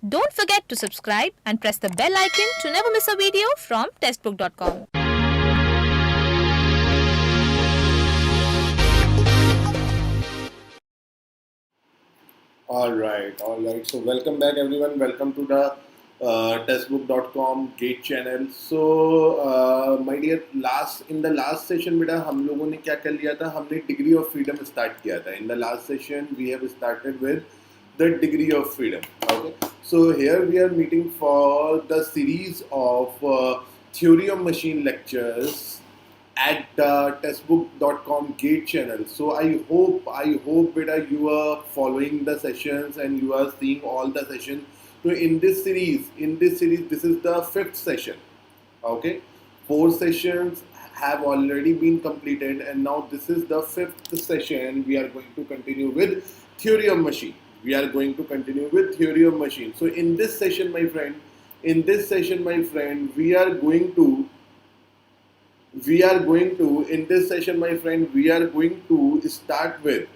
Don't forget to subscribe and press the bell icon to never miss a video from testbook.com. All right. So welcome back, everyone. Welcome to the testbook.com gate channel. So my dear, in the last session, बेटा हम लोगों ने क्या कर लिया था? हमने degree of freedom start किया था. In the last session, we have started with the degree of freedom. Okay. So here we are meeting for the series of theory of machine lectures at the testbook.com gate channel. So I hope beta you are following the sessions and you are seeing all the sessions. So in this series, this is the fifth session. Okay, 4 sessions have already been completed, and now this is the fifth session. We are going to continue with theory of machine. So in this session, my friend, we are going to in this session, my friend, we are going to start with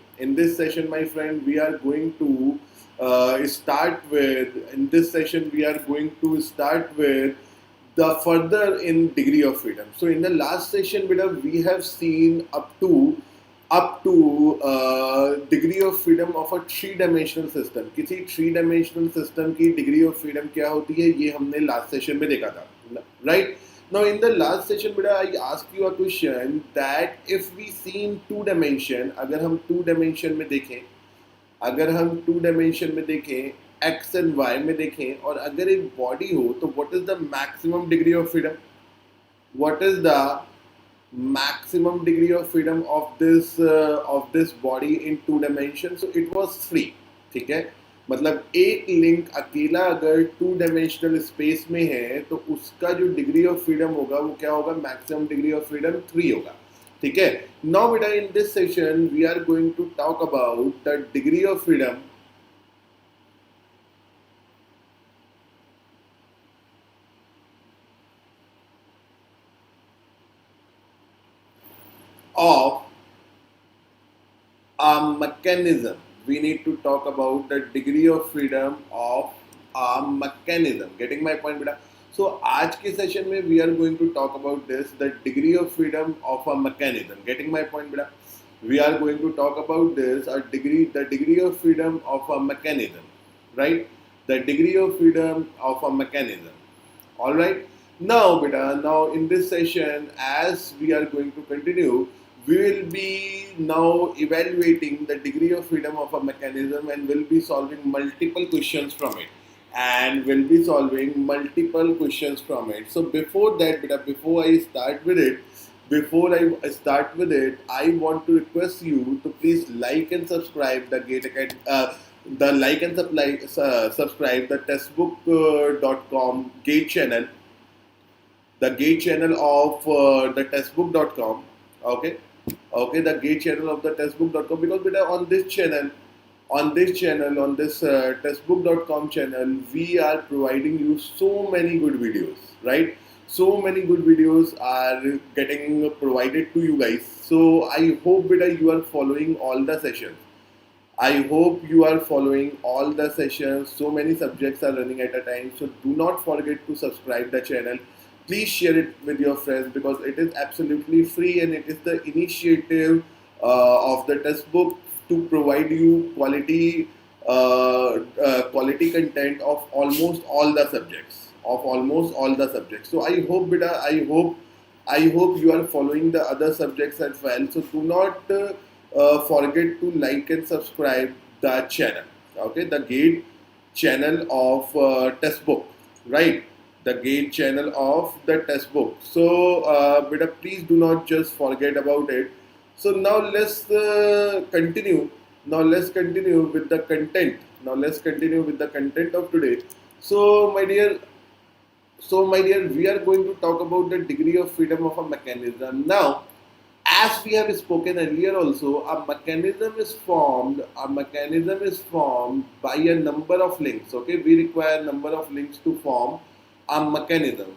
the further in degree of freedom. So in the last session, beta, we have seen up to degree of freedom of a 3-dimensional system. किसी 3-dimensional system की degree of freedom क्या होती है, ये हमने last session में देखा था, right? Now in the last session, beta, I asked you a question that if we see in 2 dimension, अगर हम 2 dimension में देखें, x and y में देखें, और अगर एक body हो, तो what is the maximum degree of freedom? What is the maximum degree of freedom of this body in 2 dimensions? So it was free. ठीक है, मतलब एक लिंक अकेला अगर 2 डायमेंशनल स्पेस में है तो उसका जो डिग्री ऑफ फ्रीडम होगा वो क्या होगा? मैक्सिमम डिग्री ऑफ फ्रीडम 3 होगा. ठीक है. नाउ बेटा, in this session we are going to talk about the degree of freedom of a mechanism. We need to talk about the degree of freedom of a mechanism. Getting my point, beta? So आज के session में we are going to talk about this, the degree of freedom of a mechanism. Getting my point, beta? We are going to talk about this, the degree of freedom of a mechanism, right? The degree of freedom of a mechanism. All right. Now, beta, now in this session, as we are going to continue, we will be now evaluating the degree of freedom of a mechanism and will be solving multiple questions from it. So before that, beta, before I start with it, I want to request you to please like and subscribe the subscribe the testbook.com gate channel, the gate channel of the testbook.com. Okay, the gate channel of the testbook.com, because beta, on this testbook.com channel, we are providing you so many good videos, right? So many good videos are getting provided to you guys. So I hope beta you are following all the sessions. So many subjects are running at a time. So do not forget to subscribe the channel. Please share it with your friends because it is absolutely free and it is the initiative of the textbook to provide you quality content of almost all the subjects. So I hope, beta, I hope you are following the other subjects as well. So do not forget to like and subscribe the channel. Okay, the gate channel of textbook, right? The gate channel of the textbook. So beta, please do not just forget about it. So now let's continue. Let's continue with the content of today. So my dear, we are going to talk about the degree of freedom of a mechanism. Now, as we have spoken earlier also, a mechanism is formed by a number of links. Okay, we require number of links to form a mechanism.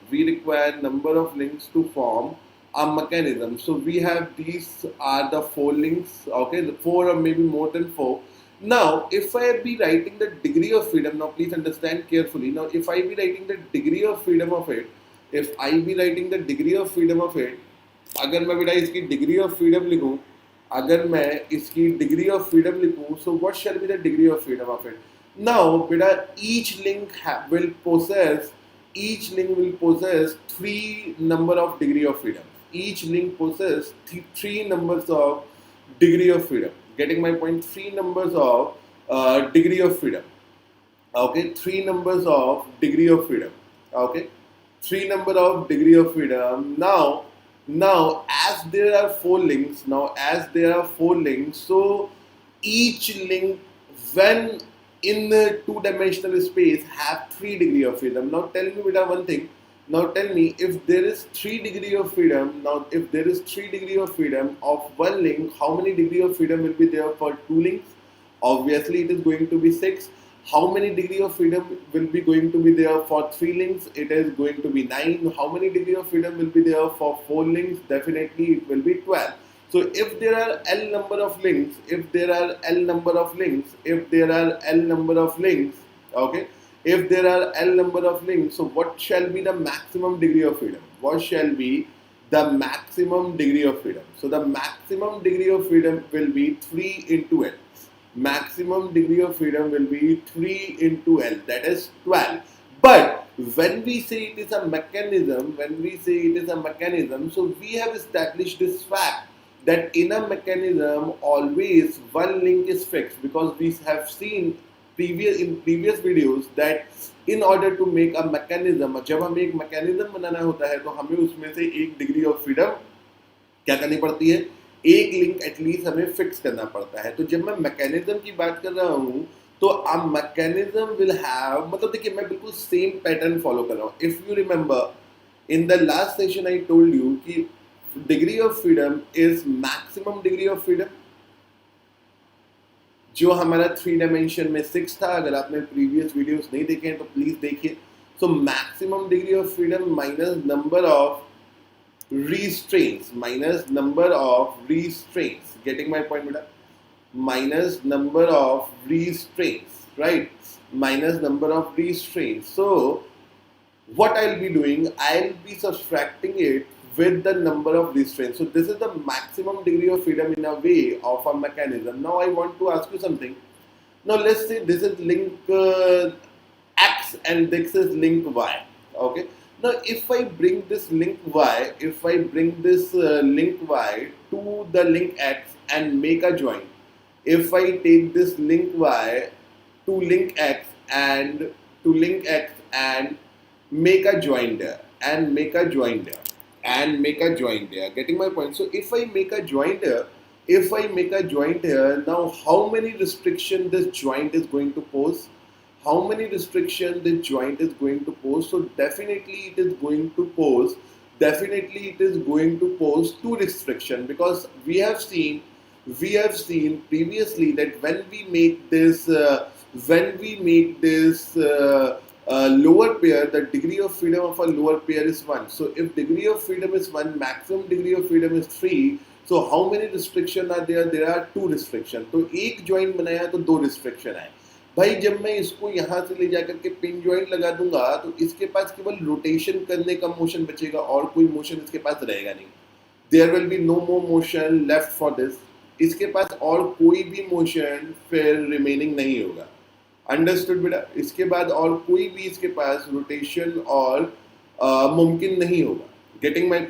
So we have, these are the 4 links, okay, the 4 or maybe more than 4. Now, if I be writing the degree of freedom, now please understand carefully. Now, if I be writing the degree of freedom of it, if I be writing the degree of freedom of it, अगर मैं बेटा इसकी degree of freedom लिखूं, अगर मैं इसकी degree of freedom लिखूं, so what shall be the degree of freedom of it? Now, बेटा each link will possess three number of degree of freedom. Each link possess three numbers of degree of freedom. Getting my point? Three numbers of degree of freedom. Okay, three numbers of degree of freedom. Okay, three number of degree of freedom. Now as there are four links, so each link when in the two-dimensional space have 3 degree of freedom. Now tell me beta one thing. Now tell me, if there is 3 degree of freedom, now if there is 3 degree of freedom of one link, how many degree of freedom will be there for two links? Obviously it is going to be 6. How many degree of freedom will be going to be there for 3 links? It is going to be 9. How many degree of freedom will be there for 4 links? Definitely it will be 12. So if there are L number of links, okay, if there are L number of links, so what shall be the maximum degree of freedom? What shall be the maximum degree of freedom? So the maximum degree of freedom will be 3 into L. Maximum degree of freedom will be 3 into L, that is 12. But when we say it is a mechanism, so we have established this fact that in a mechanism always one link is fixed, because we have seen in previous videos that in order to make a mechanism, जब हमें एक mechanism बनाना होता है तो हमें उसमें से एक degree of freedom क्या करनी पड़ती है, एक लिंक एटलीस्ट हमें फिक्स करना पड़ता है. तो जब मैं मैकेनिज्म की बात कर रहा हूँ तो अ मैकेनिज्म विल हैव, मतलब देखिए मैं बिल्कुल सेम पैटर्न फॉलो कर रहा हूँ. If you remember in the last session I told you कि degree of freedom is maximum degree of freedom, जो हमारा 3 डायमेंशन में 6 था. अगर आपने प्रीवियस वीडियोस नहीं देखे हैं तो प्लीज देखिए. So maximum degree of freedom minus number of restraints, minus number of restraints. Getting my point, beta? Minus number of restraints, right? Minus number of restraints. So what I'll be doing, I'll be subtracting it with the number of restraints. So this is the maximum degree of freedom in a way of a mechanism. Now I want to ask you something. Now let's say this is link X and this is link Y. Okay. Now, if I bring this link Y, link Y to the link X and make a join, if I take this link Y to link X and make a join there, getting my point? So if I make a join there, now how many restrictions this joint is going to pose? How many restrictions the joint is going to pose? So definitely it is going to pose 2 restrictions, because we have seen previously that when we make this lower pair, the degree of freedom of a lower pair is 1. So if degree of freedom is 1, maximum degree of freedom is 3. So how many restrictions are there? There are 2 restrictions. तो एक joint बनाया तो 2 restriction आए. भाई जब मैं इसको यहाँ से ले जाकर के पिन जॉइंट लगा दूंगा तो इसके पास केवल रोटेशन करने का मोशन बचेगा और कोई मोशन इसके पास रहेगा नहीं. There will be no more motion left for this. इसके पास और कोई भी मोशन फिर रिमेनिंग नहीं होगा. अंडरस्टूड बेटा? इसके बाद और कोई भी इसके पास रोटेशन और मुमकिन नहीं होगा. Getting my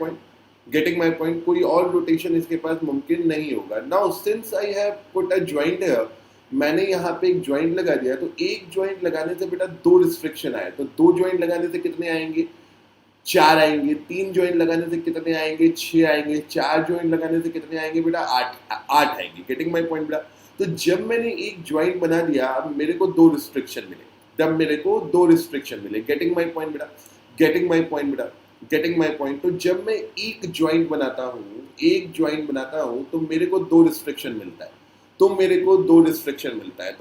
point? कोई और रोटेशन इसके पास मुमकिन नहीं होगा. Now since I have put a joint here, मैंने यहाँ पे एक जॉइंट लगा दिया, तो एक जॉइंट लगाने से बेटा 2 रिस्ट्रिक्शन आए. तो 2 जॉइंट लगाने से कितने आएंगे? 4 आएंगे. 3 जॉइंट लगाने से कितने आएंगे? 6 आएंगे. 4 जॉइंट लगाने से कितने आएंगे बेटा? 8 आएंगे. गेटिंग माई पॉइंट बेटा? तो जब मैंने एक जॉइंट बना दिया मेरे को 2 रिस्ट्रिक्शन मिले. गेटिंग माई पॉइंट बेटा? तो जब मैं एक जॉइंट बनाता हूँ तो मेरे को 2 रिस्ट्रिक्शन मिलता है. तो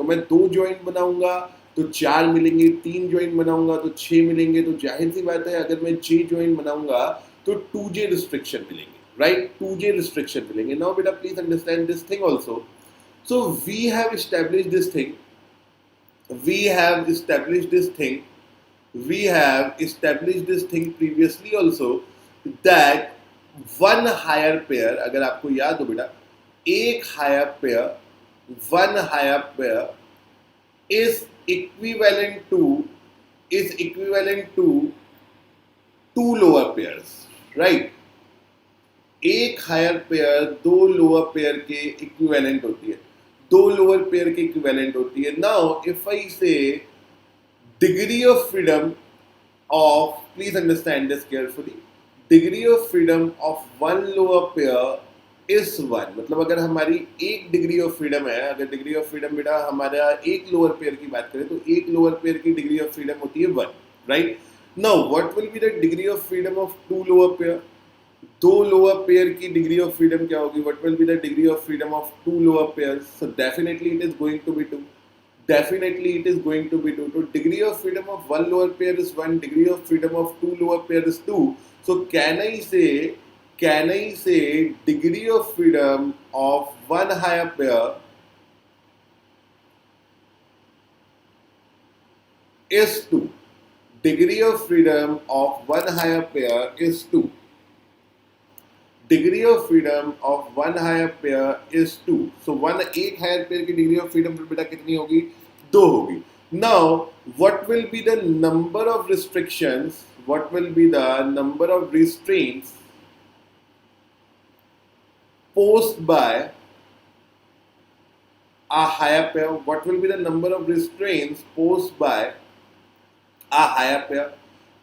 मैं 2 जॉइंट बनाऊंगा तो 4 मिलेंगे, 3 जॉइंट बनाऊंगा तो 6 मिलेंगे. तो जाहिर सी बात है अगर मैं J जॉइंट बनाऊंगा तो 2J रिस्ट्रिक्शन मिलेंगे, राइट? 2J रिस्ट्रिक्शन मिलेंगे. नाउ बेटा please understand this thing also. So we have established this thing. We have established this thing. We have established this thing previously also that one higher pair, अगर आपको याद हो बेटा, एक higher pair, one higher pair is equivalent to two lower pairs, right? एक higher pair दो lower pair के equivalent होती है, दो लोअर पेयर के इक्विवेलेंट होती है. नाउ इफ आई से degree of freedom of, please understand this carefully, degree of freedom of one lower pair is 1. मतलब अगर हमारी एक डिग्री ऑफ फ्रीडम है, अगर डिग्री ऑफ फ्रीडम बेटा हमारा एक लोअर पेयर की बात करें तो एक लोअर पेयर की डिग्री ऑफ फ्रीडम होती है 1, right? Now what will be the degree of freedom of two lower pair? दो लोअर पेयर की डिग्री ऑफ फ्रीडम क्या होगी? What will be the degree of freedom of two lower pairs? So definitely it is going to be 2. Definitely it is going to be 2. So degree of freedom of one lower pair is 1, degree of freedom of two lower pair is 2. So can I say degree of freedom of one higher pair is 2. Degree of freedom of one higher pair is 2. Degree of freedom of one higher pair is 2. So one एक higher pair की degree of freedom बेटा कितनी होगी? 2 होगी. Now what will be the number of restrictions? What will be the number of restraints posed by a higher pair? What will be the number of restraints posed by a higher pair?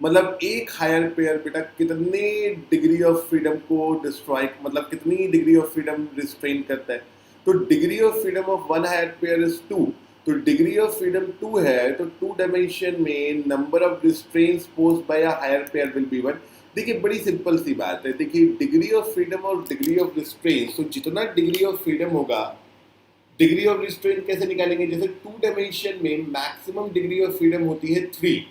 मतलब एक higher pair बेटा कितने degree of freedom को destroy, मतलब कितनी degree of freedom restrain करता है? तो degree of freedom of one higher pair is 2. तो डिग्री ऑफ फ्रीडम 2 है तो 2 डायमेंशन में number of restraints posed by a higher pair will be 1. देखिए बड़ी सिंपल सी बात है. देखिए डिग्री ऑफ फ्रीडम और डिग्री ऑफ रिस्ट्रेंट, तो जितना डिग्री ऑफ फ्रीडम होगा, डिग्री ऑफ रिस्ट्रेंट कैसे निकालेंगे? जैसे 2 डायमेंशन में मैक्सिमम डिग्री ऑफ फ्रीडम होती है 3,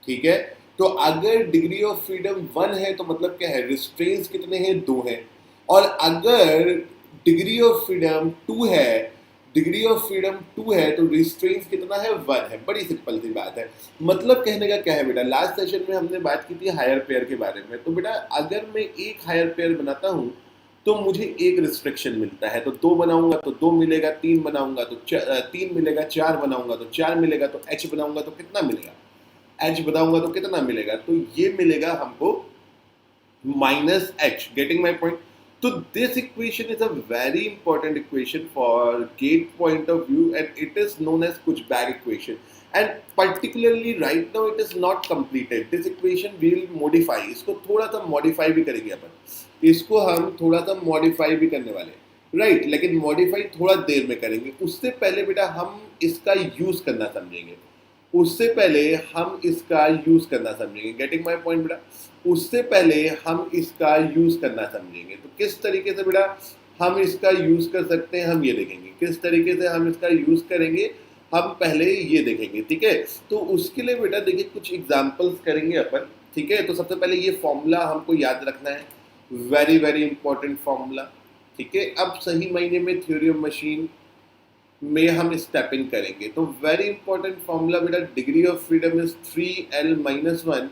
ठीक है? तो अगर डिग्री ऑफ फ्रीडम 1 है तो मतलब क्या है? रिस्ट्रेंट्स कितने हैं? 2 हैं. और अगर डिग्री ऑफ फ्रीडम 2 है, डिग्री ऑफ फ्रीडम 2 है तो रिस्ट्रेंट्स कितना है? 1 है. बड़ी सिंपल सी बात है. मतलब कहने का क्या है बेटा, लास्ट सेशन में हमने बात की थी हायर पेयर के बारे में. तो बेटा अगर मैं एक हायर पेयर बनाता हूँ तो मुझे एक रिस्ट्रिक्शन मिलता है. तो 2 बनाऊंगा तो 2 मिलेगा, 3 बनाऊंगा तो 3 मिलेगा, 4 बनाऊंगा तो 4 मिलेगा. तो h बनाऊंगा तो कितना मिलेगा? h बताऊंगा तो कितना मिलेगा? तो ये मिलेगा हमको -h. Getting my point? तो this equation is a very important equation for get point of view and it is known as Kutzbach equation. And particularly right now it is not completed. This equation will modify. इसको थोड़ा सा modify भी करेंगे अपन. इसको हम थोड़ा सा modify भी करने वाले, राइट? लेकिन मॉडिफाई थोड़ा देर में करेंगे. उससे पहले बेटा हम इसका यूज करना समझेंगे. उससे पहले हम इसका यूज करना समझेंगे. गेटिंग माय पॉइंट बेटा? उससे पहले हम इसका यूज करना समझेंगे. तो किस तरीके से बेटा हम इसका यूज कर सकते हैं हम ये देखेंगे. किस तरीके से हम इसका यूज करेंगे हम पहले ये देखेंगे, ठीक है? तो उसके लिए बेटा देखिए कुछ एग्जांपल्स करेंगे अपन, ठीक है? तो सबसे पहले ये फॉर्मूला हमको याद रखना है, वेरी वेरी इंपॉर्टेंट फॉर्मूला, ठीक है? अब सही मायने में थ्योरी ऑफ मशीन में हम स्टेप इन करेंगे. तो वेरी इंपॉर्टेंट फॉर्मूला बेटा, degree of freedom is 3l - 1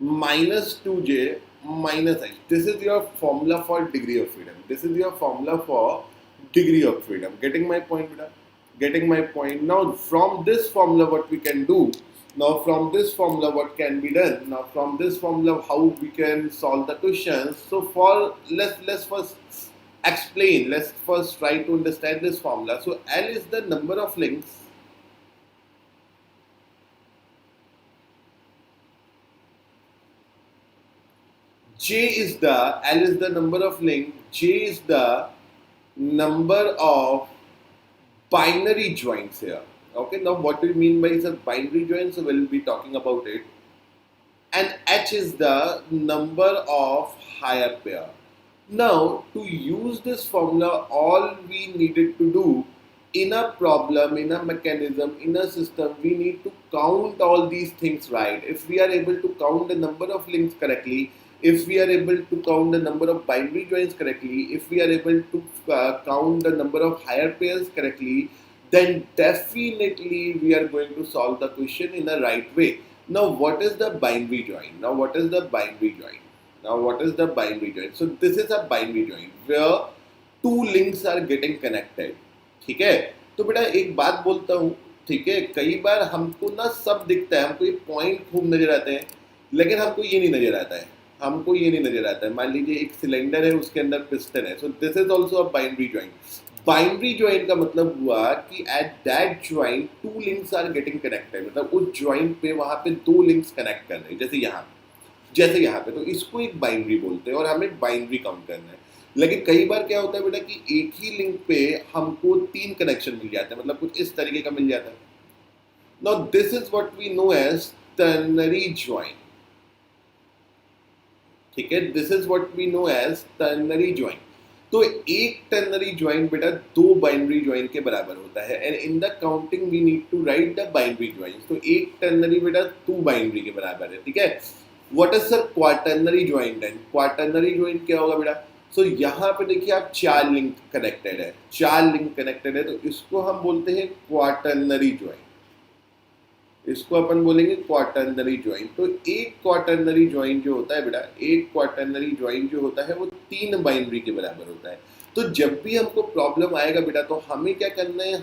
-2j - h. This is your formula for degree of freedom. This is your formula for degree of freedom. Getting my point beta? Getting my point? Now from this formula what we can do? Now from this formula what can be done? Now from this formula how we can solve the questions? So for let's first explain. Let's first try to understand this formula. So L is the number of links L is the number of link, J is the number of binary joints here. Okay, now what do you mean by a binary joint? So we'll be talking about it. And H is the number of higher pair. Now to use this formula, all we needed to do in a problem, in a mechanism, in a system, we need to count all these things right. If we are able to count the number of links correctly, if we are able to count the number of binary joins correctly, if we are able to count the number of higher pairs correctly, then definitely we are going to solve the question in the right way. Now, what is the binary join? Now, what is the binary join? Now, what is the binary join? So, this is a binary join where two links are getting connected. ठीक है, तो बेटा एक बात बोलता हूँ, ठीक है, कई बार हमको ना सब दिखता है, हमको ये पॉइंट खूब नजर आते हैं, लेकिन हमको ये नहीं नजर आता है, हमको ये नहीं नजर आता है। मान लीजिए एक सिलेंडर है, उसके अंदर पिस्टन है, so this is also a binary joint. Binary joint का मतलब हुआ कि at that joint two links are getting connected, मतलब उस जॉइंट पे वहां पे दो लिंक्स कनेक्ट कर रहे हैं, जैसे यहाँ पे, तो इसको एक बाइनरी बोलते हैं और हमें बाइनरी काउंट करना है। लेकिन कई बार क्या होता है बेटा कि एक ही लिंक पे हमको तीन कनेक्शन मिल जाते हैं, मतलब कुछ इस तरीके का मिल जाता है। Now this is what we know as ternary join, ठीक है, this is what we know as ternary join. तो एक टर्नरी ज्वाइन बेटा दो बाइनरी ज्वाइन के बराबर होता है, and in the counting we need to write the binary join. तो एक टर्नरी बेटा टू बाइनरी के बराबर है, ठीक है। What is sir quaternary join? Then quaternary join क्या होगा बेटा? सो यहाँ पे देखिए आप चार लिंक कनेक्टेड है, तो इसको हम बोलते हैं क्वाटर्नरी ज्वाइन, इसको अपन बोलेंगे क्वाटर्नरी ज्वाइन। तो एक क्वाटर्नरी ज्वाइन जो होता है बेटा, एक क्वाटर्नरी ज्वाइन जो होता है वो तीन बाइनरी के बराबर होता है। तो जब भी हमको प्रॉब्लम आएगा बेटा, तो हमें क्या करना है,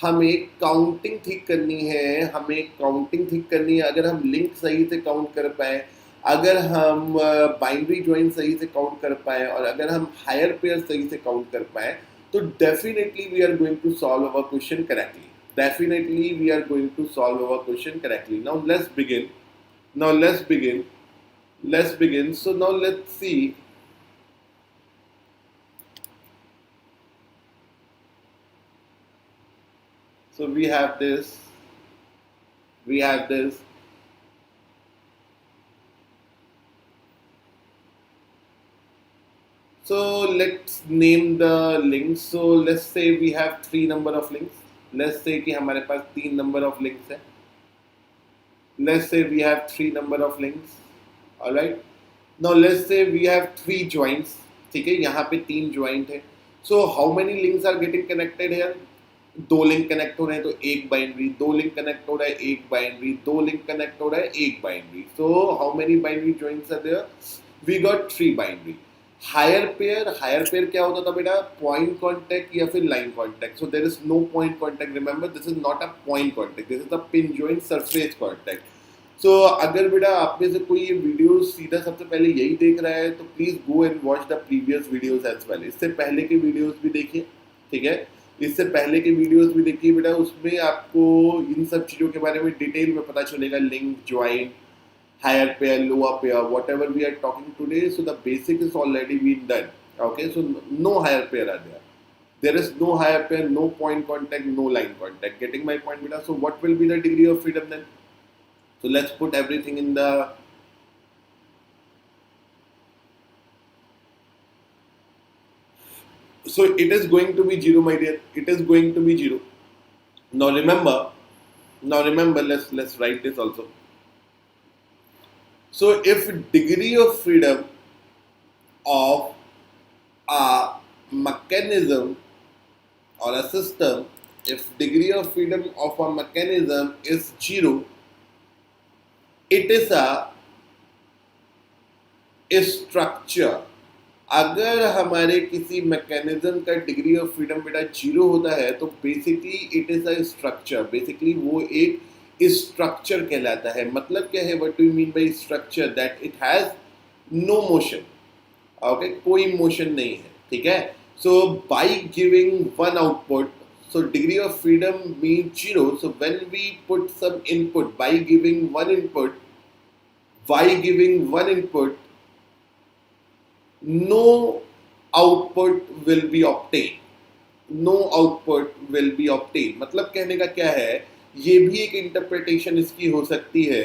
हमें काउंटिंग ठीक करनी है, अगर हम लिंक सही से काउंट कर पाए, अगर हम बाइनरी ज्वाइन सही से काउंट कर पाए, और अगर हम हायर पेयर सही से काउंट कर पाए, तो definitely we are going to solve our question correctly. Now let's begin. So now let's see. So we have this. So let's name the links. So let's say we have three number of links. Let's say कि हमारे पास तीन number of links है. Let's say we have three number of links. Alright. Now let's say we have three joints. ठीक है, यहाँ पे तीन joint है. So how many links are getting connected here? दो लिंक कनेक्ट हो रहे हैं तो एक बाइनरी, दो लिंक कनेक्ट हो रहा है एक बाइनरी, दो लिंक कनेक्ट हो रहा है एक binary. So how many binary joints are there? We got three binary. Higher pair क्या होता था बेटा? पॉइंट कॉन्टेक्ट या फिर line contact. So there is no point contact, remember this is not a point contact, this is a pin joint surface contact. So अगर बेटा आप में से कोई ये वीडियो सीधा सबसे पहले यही देख रहा है, तो please go and watch the previous videos as well. इससे पहले के वीडियोस भी देखिए, ठीक है, इससे पहले के वीडियोस भी देखिए बेटा, उसमें आपको इन सब चीज़ों के बारे में डिटेल में पता चलेगा, link, join, higher pair, lower pair, whatever we are talking today. So the basic is already been done. Okay, so no higher pair are there. There is no higher pair, no point contact, no line contact. Getting my point, beta? So what will be the degree of freedom then? So let's put everything in the. So it is going to be zero, my dear. It is going to be zero. Now remember. Let's write this also. So if degree of freedom of a mechanism or a system, if degree of freedom of a mechanism is zero, it is a structure. अगर हमारे किसी mechanism का degree of freedom बेटा zero होता है, तो basically it is a structure, basically वो एक स्ट्रक्चर कहलाता है। मतलब क्या है, what do you mean by structure? That it has no motion, okay, कोई मोशन नहीं है, ठीक है। So by giving one output, so degree of freedom mean zero. So when we put some input, by giving one input, no output will be obtained। मतलब कहने का क्या है, ये भी एक इंटरप्रिटेशन इसकी हो सकती है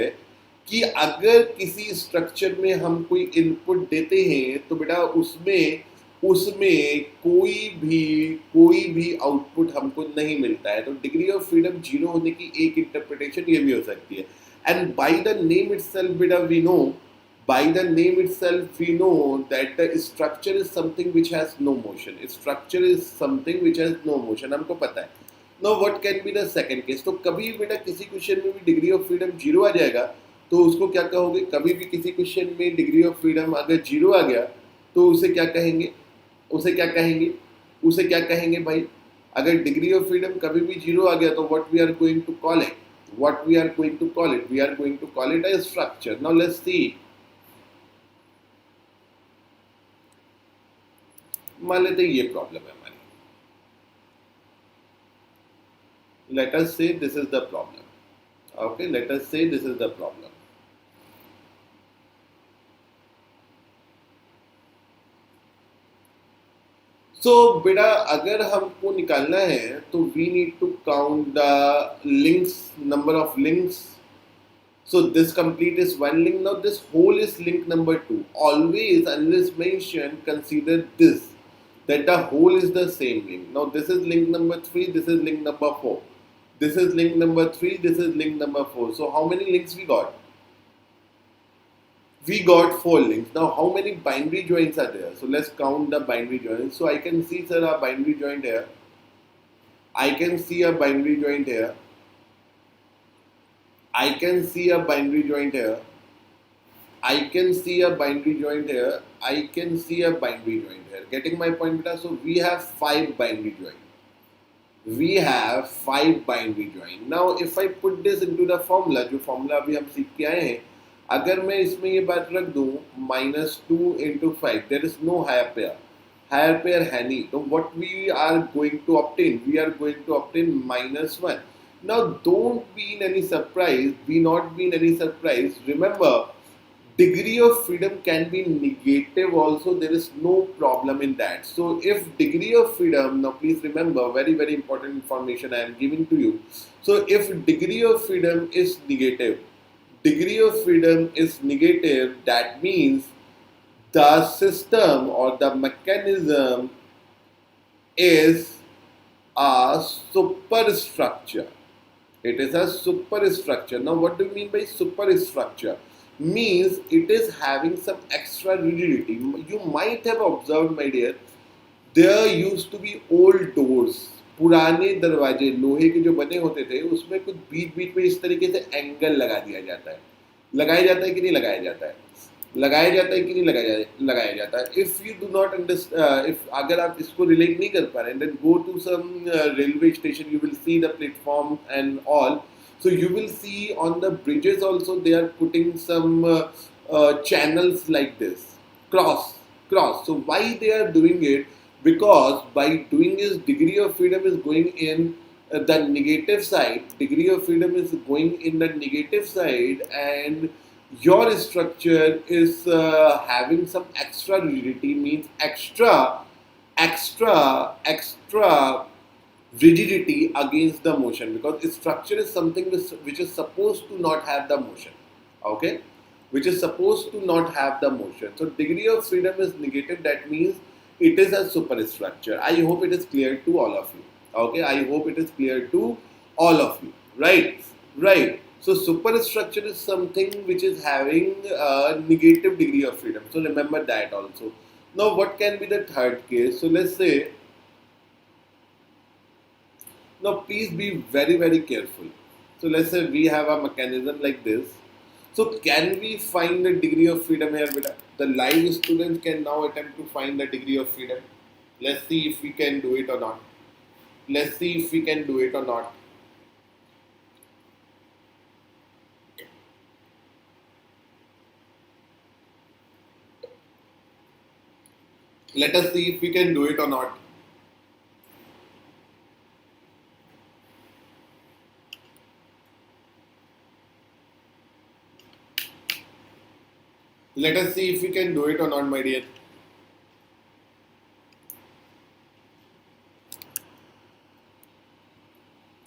कि अगर किसी स्ट्रक्चर में हम कोई इनपुट देते हैं, तो बेटा उसमें उसमें कोई भी आउटपुट हमको नहीं मिलता है, तो डिग्री ऑफ फ्रीडम जीरो होने की एक इंटरप्रिटेशन ये भी हो सकती है. And by the name itself बेटा we know, by the name itself we know that the structure is something which has no motion. Structure is something which has no motion, हमको पता है. Now what can be the second case? तो कभी बेटा किसी question में भी degree of freedom zero आ जाएगा, तो उसको क्या कहोगे? कभी भी किसी क्वेश्चन में डिग्री ऑफ फ्रीडम अगर जीरो आ गया तो उसे क्या कहेंगे? उसे क्या कहेंगे भाई? अगर डिग्री ऑफ फ्रीडम कभी भी जीरो आ गया तो what we are going to call it? We are going to call it a structure. Now let's see. मान लेते ये प्रॉब्लम है हमारी. Let us say this is the problem. Okay, let us say this is the problem. So बेटा अगर हमको निकालना है तो we need to count the links, number of links. So this complete is one link. Now this whole is link number 2. Always, unless mentioned, consider this, that the whole is the same link. Now this is link number 3, this is link number 4. This is link number 3, this is link number 4. So how many links we got? We got 4 links. Now how many binary joins are there? So let's count the binary joins. So I can see, sir, a binary joint here. I can see a binary joint here. I can see a binary joint here. I can see a binary joint here. I can see a binary joint here. Getting my point, beta? So we have 5 binary joint. We have 5 binary joint. Now if I put this into the formula, जो formula अभी हम सीख के आए हैं, अगर मैं इसमें ये बात रख दूँ -2 into 5, there is no higher pair. Higher pair है नहीं. तो what we are going to obtain? We are going to obtain -1. Now don't be in any surprise. Be not be in any surprise. Remember, degree of freedom can be negative also. There is no problem in that. So if degree of freedom, now please remember, very very important information I am giving to you. So if degree of freedom is negative, that means the system or the mechanism is a superstructure. It is a superstructure. Now what do you mean by superstructure? Means it is having some extra rigidity. You might have observed, my dear, there used to be old doors. पुराने दरवाजे लोहे के जो बने होते थे उसमें कुछ बीच बीच में इस तरीके से एंगल लगा दिया जाता है. लगाया जाता है कि नहीं लगाया जाता है? लगाया जाता है कि नहीं लगाया जाता है? If you do not understand, if अगर आप इसको रिलेट नहीं कर पा रहे, then go to some railway station, you will see the platform and all. So you will see on the bridges also they are putting some channels like this, cross. So why they are doing it? Because by doing this, degree of freedom is going in the negative side. Degree of freedom is going in the negative side, and your structure is having some extra rigidity. Means extra rigidity against the motion, because structure is something which is supposed to not have the motion. Okay, which is supposed to not have the motion. So degree of freedom is negative. That means it is a superstructure. I hope it is clear to all of you. Okay, I hope it is clear to all of you. Right. So superstructure is something which is having a negative degree of freedom. So remember that also. Now what can be the third case? So let's say, now please be very very careful. So let's say we have a mechanism like this. So can we find the degree of freedom here, beta? The live students can now attempt to find the degree of freedom. Let's see if we can do it or not. Let's see if we can do it or not. Let us see if we can do it or not. Let us see if we can do it or not, my dear.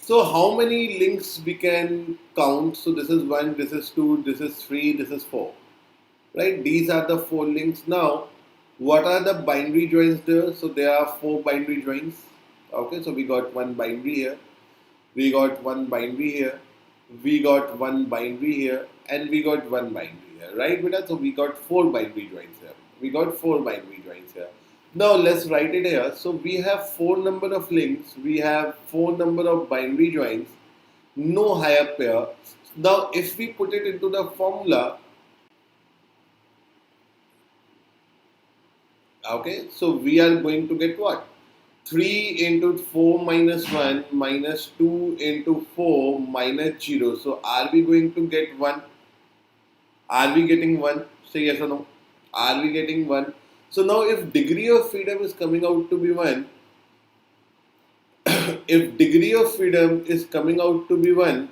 So how many links we can count? So this is 1, this is 2, this is 3, this is 4. Right? These are the 4 links. Now What are the binary joins there? So there are 4 binary joins. Okay, so we got one binary here, we got one binary here, we got one binary here, and we got one binary here, right, beta? So we got 4 binary joins here. We got 4 binary joins here. Now let's write it here. So we have 4 number of links, we have 4 number of binary joins, no higher pair. Now if we put it into the formula, okay, so we are going to get what? 3 into 4 minus 1 minus 2 into 4 minus 0. So are we going to get 1? Are we getting 1? Say yes or no. Are we getting 1? So now if degree of freedom is coming out to be 1, if degree of freedom is coming out to be 1,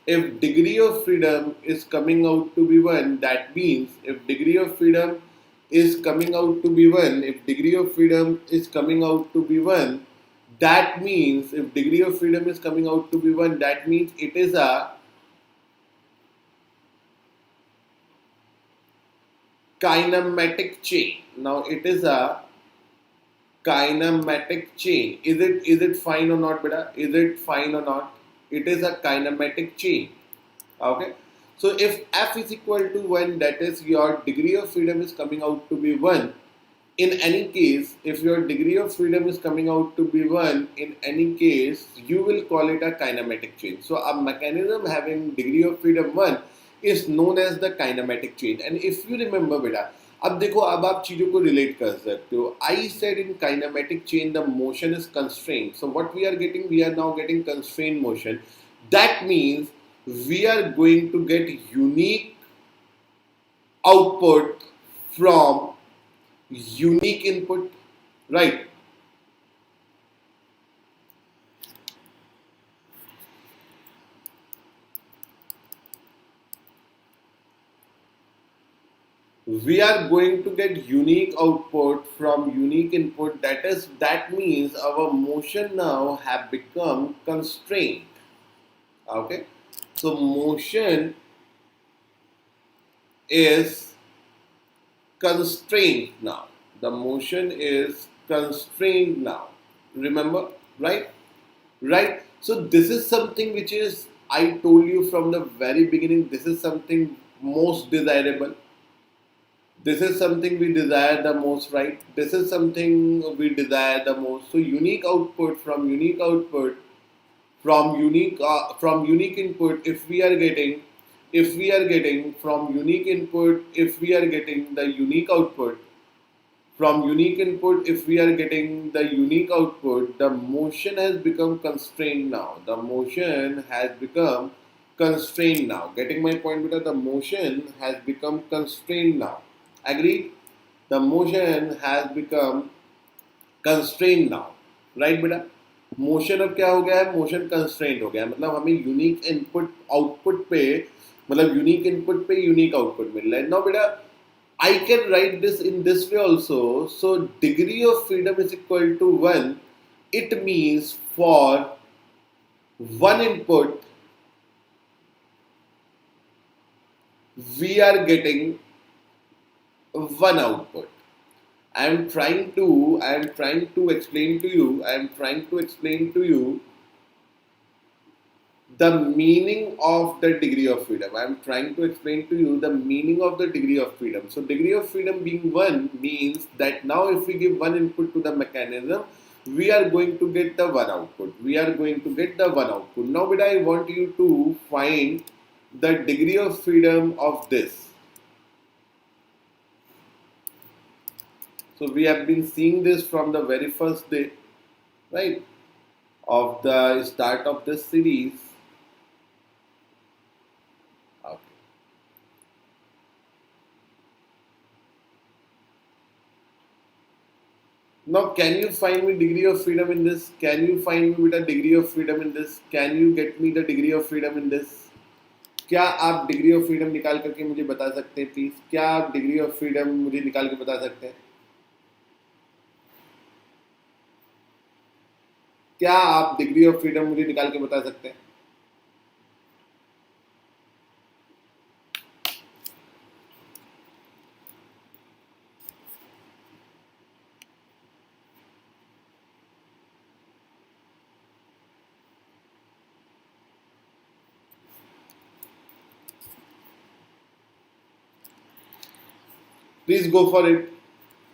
if degree of freedom is coming out to be 1, that means if degree of freedom is coming out to be 1, if degree of freedom is coming out to be 1, that means if degree of freedom is coming out to be 1, that means it is a kinematic chain. Now it is a kinematic chain. Is it fine or not, beta? Is it fine or not? It is a kinematic chain. Okay. So if f is equal to 1, that is your degree of freedom is coming out to be 1. In any case, if your degree of freedom is coming out to be 1, in any case, you will call it a kinematic chain. So a mechanism having degree of freedom 1 is known as the kinematic chain. And if you remember बेटा, अब देखो अब आप चीज़ों को relate कर सकते हो. I said in kinematic chain the motion is constrained. So what we are getting, we are now getting constrained motion. That means we are going to get unique output from unique input, right? We are going to get unique output from unique input. That means our motion now have become constrained. Okay, so motion is constrained now. The motion is constrained now. Remember, right? Right? So this is something which is, I told you from the very beginning, this is something most desirable. This is something we desire the most, right? This is something we desire the most. So unique output from unique output from unique input, if we are getting from unique input, if we are getting the unique output from unique input, if we are getting the unique output, the motion has become constrained now. The motion has become constrained now. Getting my point, because the motion has become constrained now. Agreed? The motion has become constrained now. Right, बेटा? Motion अब क्या हो गया है? Motion constraint हो गया है. मतलब हमें यूनिक इनपुट आउटपुट पे, मतलब यूनिक इनपुट पे यूनिक आउटपुट मिल रहा है. नाउ बेटा, I can write this in this way also. So degree of freedom is equal to 1. It means for one input, we are getting one output. I am trying to explain to you the meaning of the degree of freedom. I am trying to explain to you the meaning of the degree of freedom. So degree of freedom being 1 means that now if we give one input to the mechanism, we are going to get the one output. Now, but I want you to find the degree of freedom of this. So we have been seeing this from the very first day, right, of the start of this series. Okay. Now, can you find me degree of freedom in this? Can you find me with a degree of freedom in this? Can you get me the degree of freedom in this? क्या आप degree of freedom निकाल करके मुझे बता सकते हैं please? क्या आप डिग्री ऑफ फ्रीडम मुझे निकाल के बता सकते हैं? क्या आप डिग्री ऑफ फ्रीडम मुझे निकाल के बता सकते हैं? Please go for it.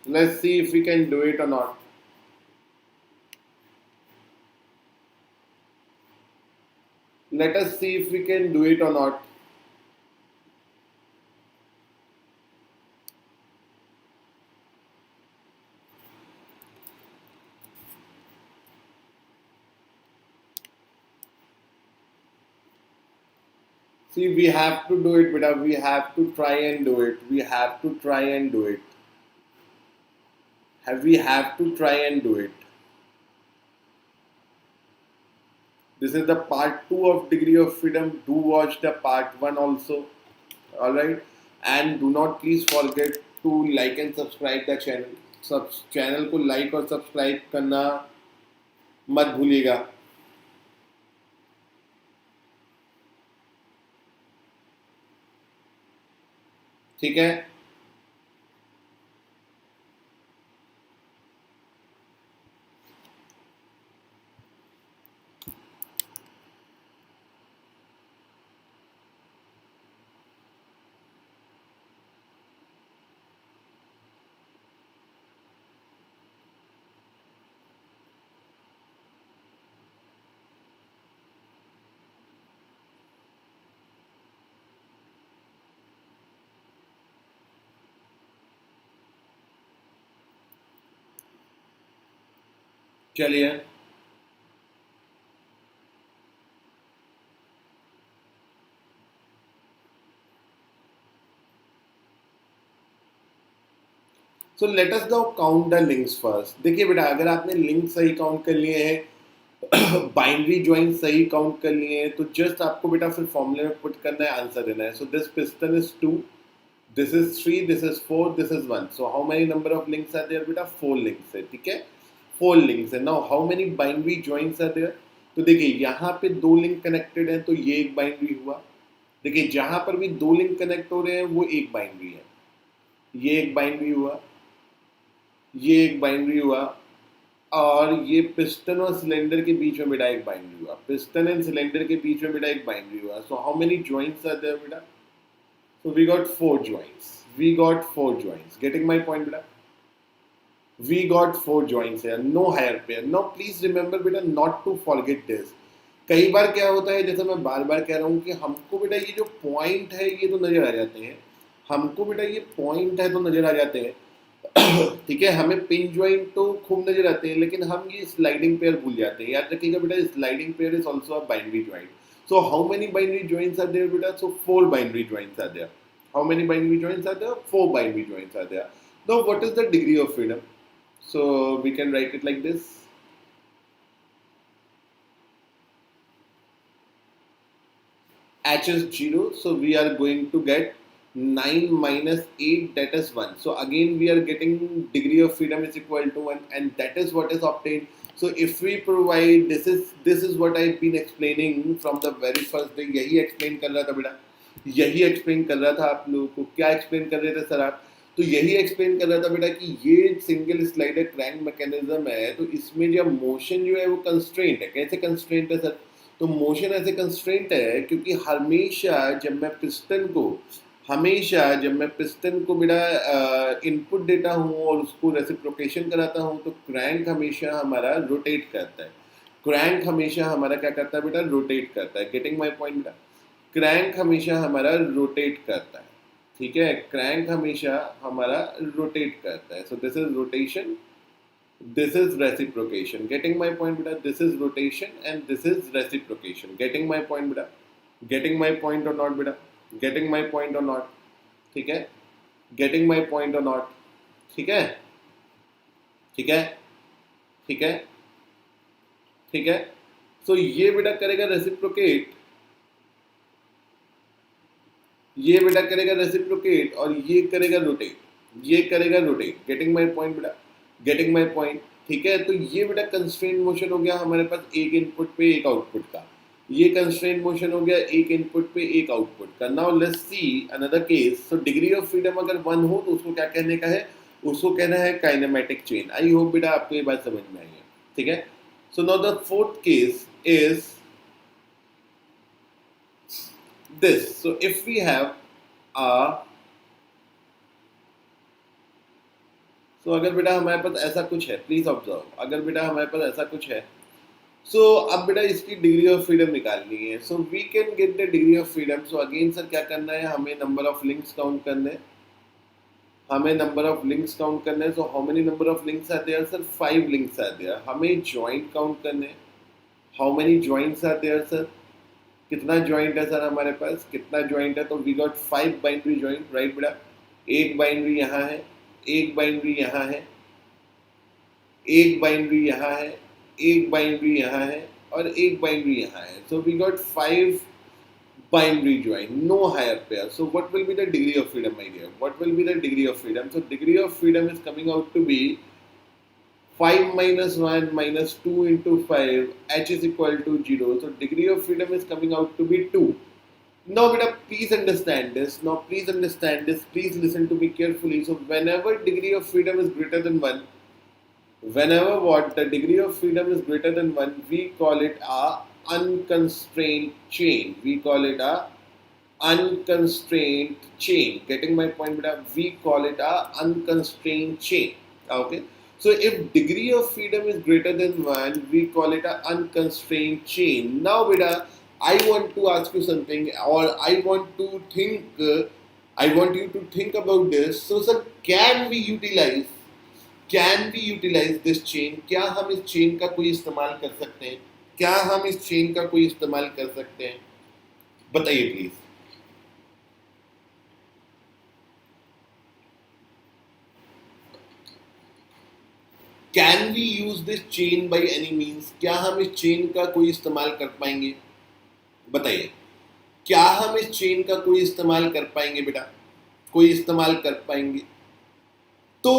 Let's see if we can do it or not. Let us see if we can do it or not. See, we have to do it, beta. We have to try and do it. We have to try and do it. We have to try and do it. This is the part 2 of Degree of Freedom. Do watch the part 1 also. Alright. And do not please forget to like and subscribe the channel. Channel को like और subscribe करना मत भूलिएगा. ठीक है. चलिए. So let us now count the links first. देखिए बेटा, अगर आपने लिंक सही काउंट कर लिए हैं, बाइनरी ज्वाइन सही काउंट कर लिए हैं, तो जस्ट आपको बेटा फिर फॉर्मूले में पुट करना है, आंसर देना है. So this piston is 2, this is 3, this is 4, this is 1. So how many number of links are there बेटा? 4 लिंक्स है. ठीक है, 4 लिंक्स है. Now how many binary joins are there? तो देखिए यहाँ पे 2 लिंक कनेक्टेड है, तो ये एक बाइनरी हुआ. देखिए जहां पर भी 2 लिंक कनेक्ट हो रहे हैं वो एक बाइनरी है. ये एक बाइनरी हुआ, ये एक बाइनरी हुआ, और ये पिस्टन और सिलेंडर के बीच में बेटा एक बाइनरी हुआ. पिस्टन एंड सिलेंडर के बीच में बेटा एक बाइनरी हुआ. So how many joints are there बेटा? So we got 4 joints. We got 4 joints. Getting my point बेटा? वी गॉट 4 जॉइंट्स है. No higher pair. No, please remember बेटा नॉट टू फॉरगेट दिस. कई बार क्या होता है, जैसे मैं बार बार कह रहा हूँ कि हमको बेटा ये जो पॉइंट है ये तो नजर आ जाते हैं. हमको बेटा ये पॉइंट है तो नजर आ जाते हैं. ठीक है, हमें पिन ज्वाइंट तो खूब नजर आते हैं, लेकिन हम ये स्लाइडिंग पेयर भूल जाते हैं. याद रखिएगा बेटा, sliding pair is also a binary joint. So how many binary joints are there बेटा? So 4 binary joints are there. How many binary joints are there? 4 binary joints are there. Now what is the degree of freedom? So we can write it like this. H is 0, so we are going to get 9 minus 8, that is 1. So again we are getting degree of freedom is equal to 1, and that is what is obtained. So if we provide, this is what I've been explaining from the very first day. यही explain कर रहा था बेटा, यही explain कर रहा था आप लोगों को. क्या explain कर रहे थे सर आप? तो यही explain कर रहा था बेटा कि ये सिंगल स्लाइडर क्रैंक मैकेनिज्म है, तो इसमें जो मोशन जो है वो कंस्ट्रेंट है. कैसे कंस्ट्रेंट है सर? तो मोशन ऐसे कंस्ट्रेंट है क्योंकि हमेशा जब मैं पिस्टन को बेटा इनपुट देता हूँ और उसको रेसिप्रोकेशन कराता हूँ, तो क्रैंक हमेशा हमारा रोटेट करता है. क्रैंक हमेशा हमारा क्या करता है बेटा? रोटेट करता है. गेटिंग माय पॉइंट बेटा? क्रैंक हमेशा हमारा रोटेट करता है. ठीक है, क्रैंक हमेशा हमारा रोटेट करता है. So this is rotation, this is reciprocation. Getting my point beta? This is rotation and this is reciprocation. Getting my point beta? Getting my point or not beta? Getting my point or not? ठीक है, getting my point or not? ठीक है, ठीक है, ठीक है, ठीक है. So ये बेटा करेगा रेसिप्रोकेट, ये बेटा करेगा रेसिप्रोकेट, और ये करेगा रोटेट, ये करेगा रोटेट. गेटिंग माय पॉइंट बेटा? Getting my point? ठीक है, तो ये बेटा कंस्ट्रेंट मोशन हो गया हमारे पास एक इनपुट पे एक आउटपुट का. ये कंस्ट्रेंट मोशन हो गया एक इनपुट पे एक आउटपुट का. Now let's see another case. So degree of freedom अगर 1 हो तो उसको क्या कहने का है? उसको कहना है काइनेमेटिक चेन. आई होप बेटा आपको ये बात समझ में आई है. ठीक है. So now the fourth case is this. So if we have a तो अगर बेटा हमारे पास ऐसा कुछ है, प्लीज ऑब्जर्व, अगर बेटा हमारे पास ऐसा कुछ है, सो अब बेटा इसकी डिग्री ऑफ फ्रीडम निकालनी है. So we can get the degree of freedom. So again sir क्या करना है, हमें नंबर ऑफ लिंक्स काउंट करने हैं, हमें नंबर ऑफ लिंक्स काउंट करने हैं. So how many number of links are there sir, 5 links are there. हमें जॉइंट काउंट करने हैं, how many joints are there sir, कितना जॉइंट है सर हमारे पास, कितना जॉइंट है. तो we got 5 binary joint, right बेटा. एक बाइनरी यहाँ है, एक बाइनरी यहाँ है, एक बाइनरी यहाँ है, एक बाइनरी यहाँ है और एक बाइनरी यहाँ है. So we got 5 binary join, no higher pair. So what will be the degree of freedom, my dear? What will be the degree of freedom? So degree of freedom is coming out to be 5 minus 1 minus 2 into 5, h is equal to 0. So degree of freedom is coming out to be 2. Now beta, please understand this. Now please understand this. Please listen to me carefully. So whenever degree of freedom is greater than 1, whenever what the degree of freedom is greater than 1, we call it a unconstrained chain. We call it a unconstrained chain. Getting my point, beta? We call it a unconstrained chain. Okay. So if degree of freedom is greater than 1, we call it a unconstrained chain. Now, beta, I want to ask you something, or I want to think. I want you to think about this. So, sir, can we utilize this chain? क्या हम इस chain का कोई इस्तेमाल कर सकते हैं? क्या हम इस chain का कोई इस्तेमाल कर सकते हैं? बताइए please. Can we use this chain by any means? क्या हम इस chain का कोई इस्तेमाल कर पाएंगे? बताइए. क्या हम इस chain का कोई इस्तेमाल कर पाएंगे बेटा? कोई इस्तेमाल कर पाएंगे? तो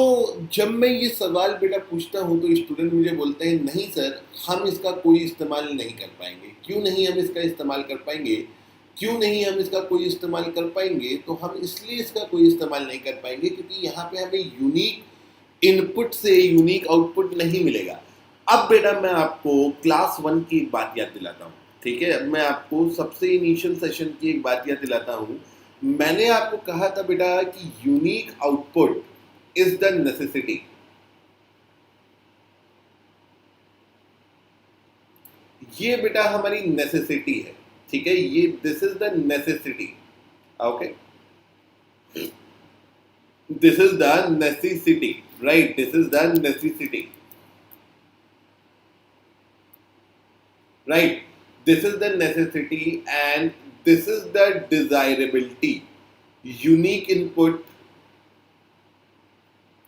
जब मैं ये सवाल बेटा पूछता हूँ तो स्टूडेंट मुझे बोलते हैं नहीं सर, हम इसका कोई इस्तेमाल नहीं कर पाएंगे. क्यों नहीं हम इसका इस्तेमाल कर पाएंगे? क्यों नहीं हम इसका कोई इस्तेमाल कर पाएंगे? तो हम इसलिए इसका कोई इस्तेमाल नहीं कर पाएंगे क्योंकि यहाँ पे हमें यूनिक इनपुट से यूनिक आउटपुट नहीं मिलेगा. अब बेटा मैं आपको क्लास 1 की एक बात याद दिलाता हूँ, ठीक है. मैं आपको सबसे इनिशियल सेशन की एक बात याद दिलाता हूँ. मैंने आपको कहा था बेटा कि unique output is the necessity. ये बेटा हमारी necessity है, ठीक है. ये this is the necessity. Okay, this is the necessity, right? This is the necessity, right? This is the necessity and this is the desirability. Unique input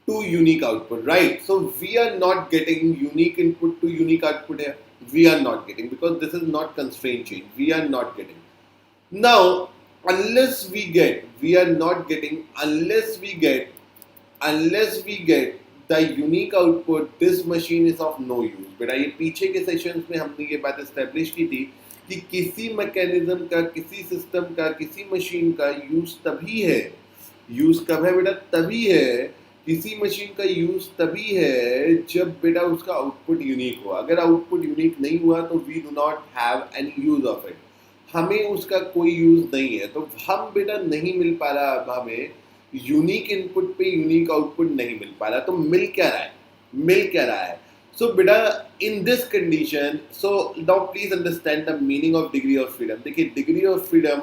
to unique output, right? So we are not getting unique input to unique output here. We are not getting, because this is not constraint chain. We are not getting. Now, unless we get the unique output, this machine is of no use. बेटा ये पीछे के sessions में हमने ये बात establish की थी कि किसी मैकेनिज्म का, किसी सिस्टम का, किसी मशीन का यूज तभी है. यूज कब है बेटा? तभी है. किसी मशीन का यूज तभी है जब बेटा उसका आउटपुट यूनिक हो. अगर आउटपुट यूनिक नहीं हुआ तो we do not have any use of it. हमें उसका कोई यूज नहीं है. तो हम बेटा नहीं मिल पा रहा, अब हमें यूनिक इनपुट पे यूनिक आउटपुट नहीं मिल पा रहा. तो मिल क्या रहा है? सो बेटा in this condition, so now please understand the meaning of degree of freedom. देखिए डिग्री ऑफ फ्रीडम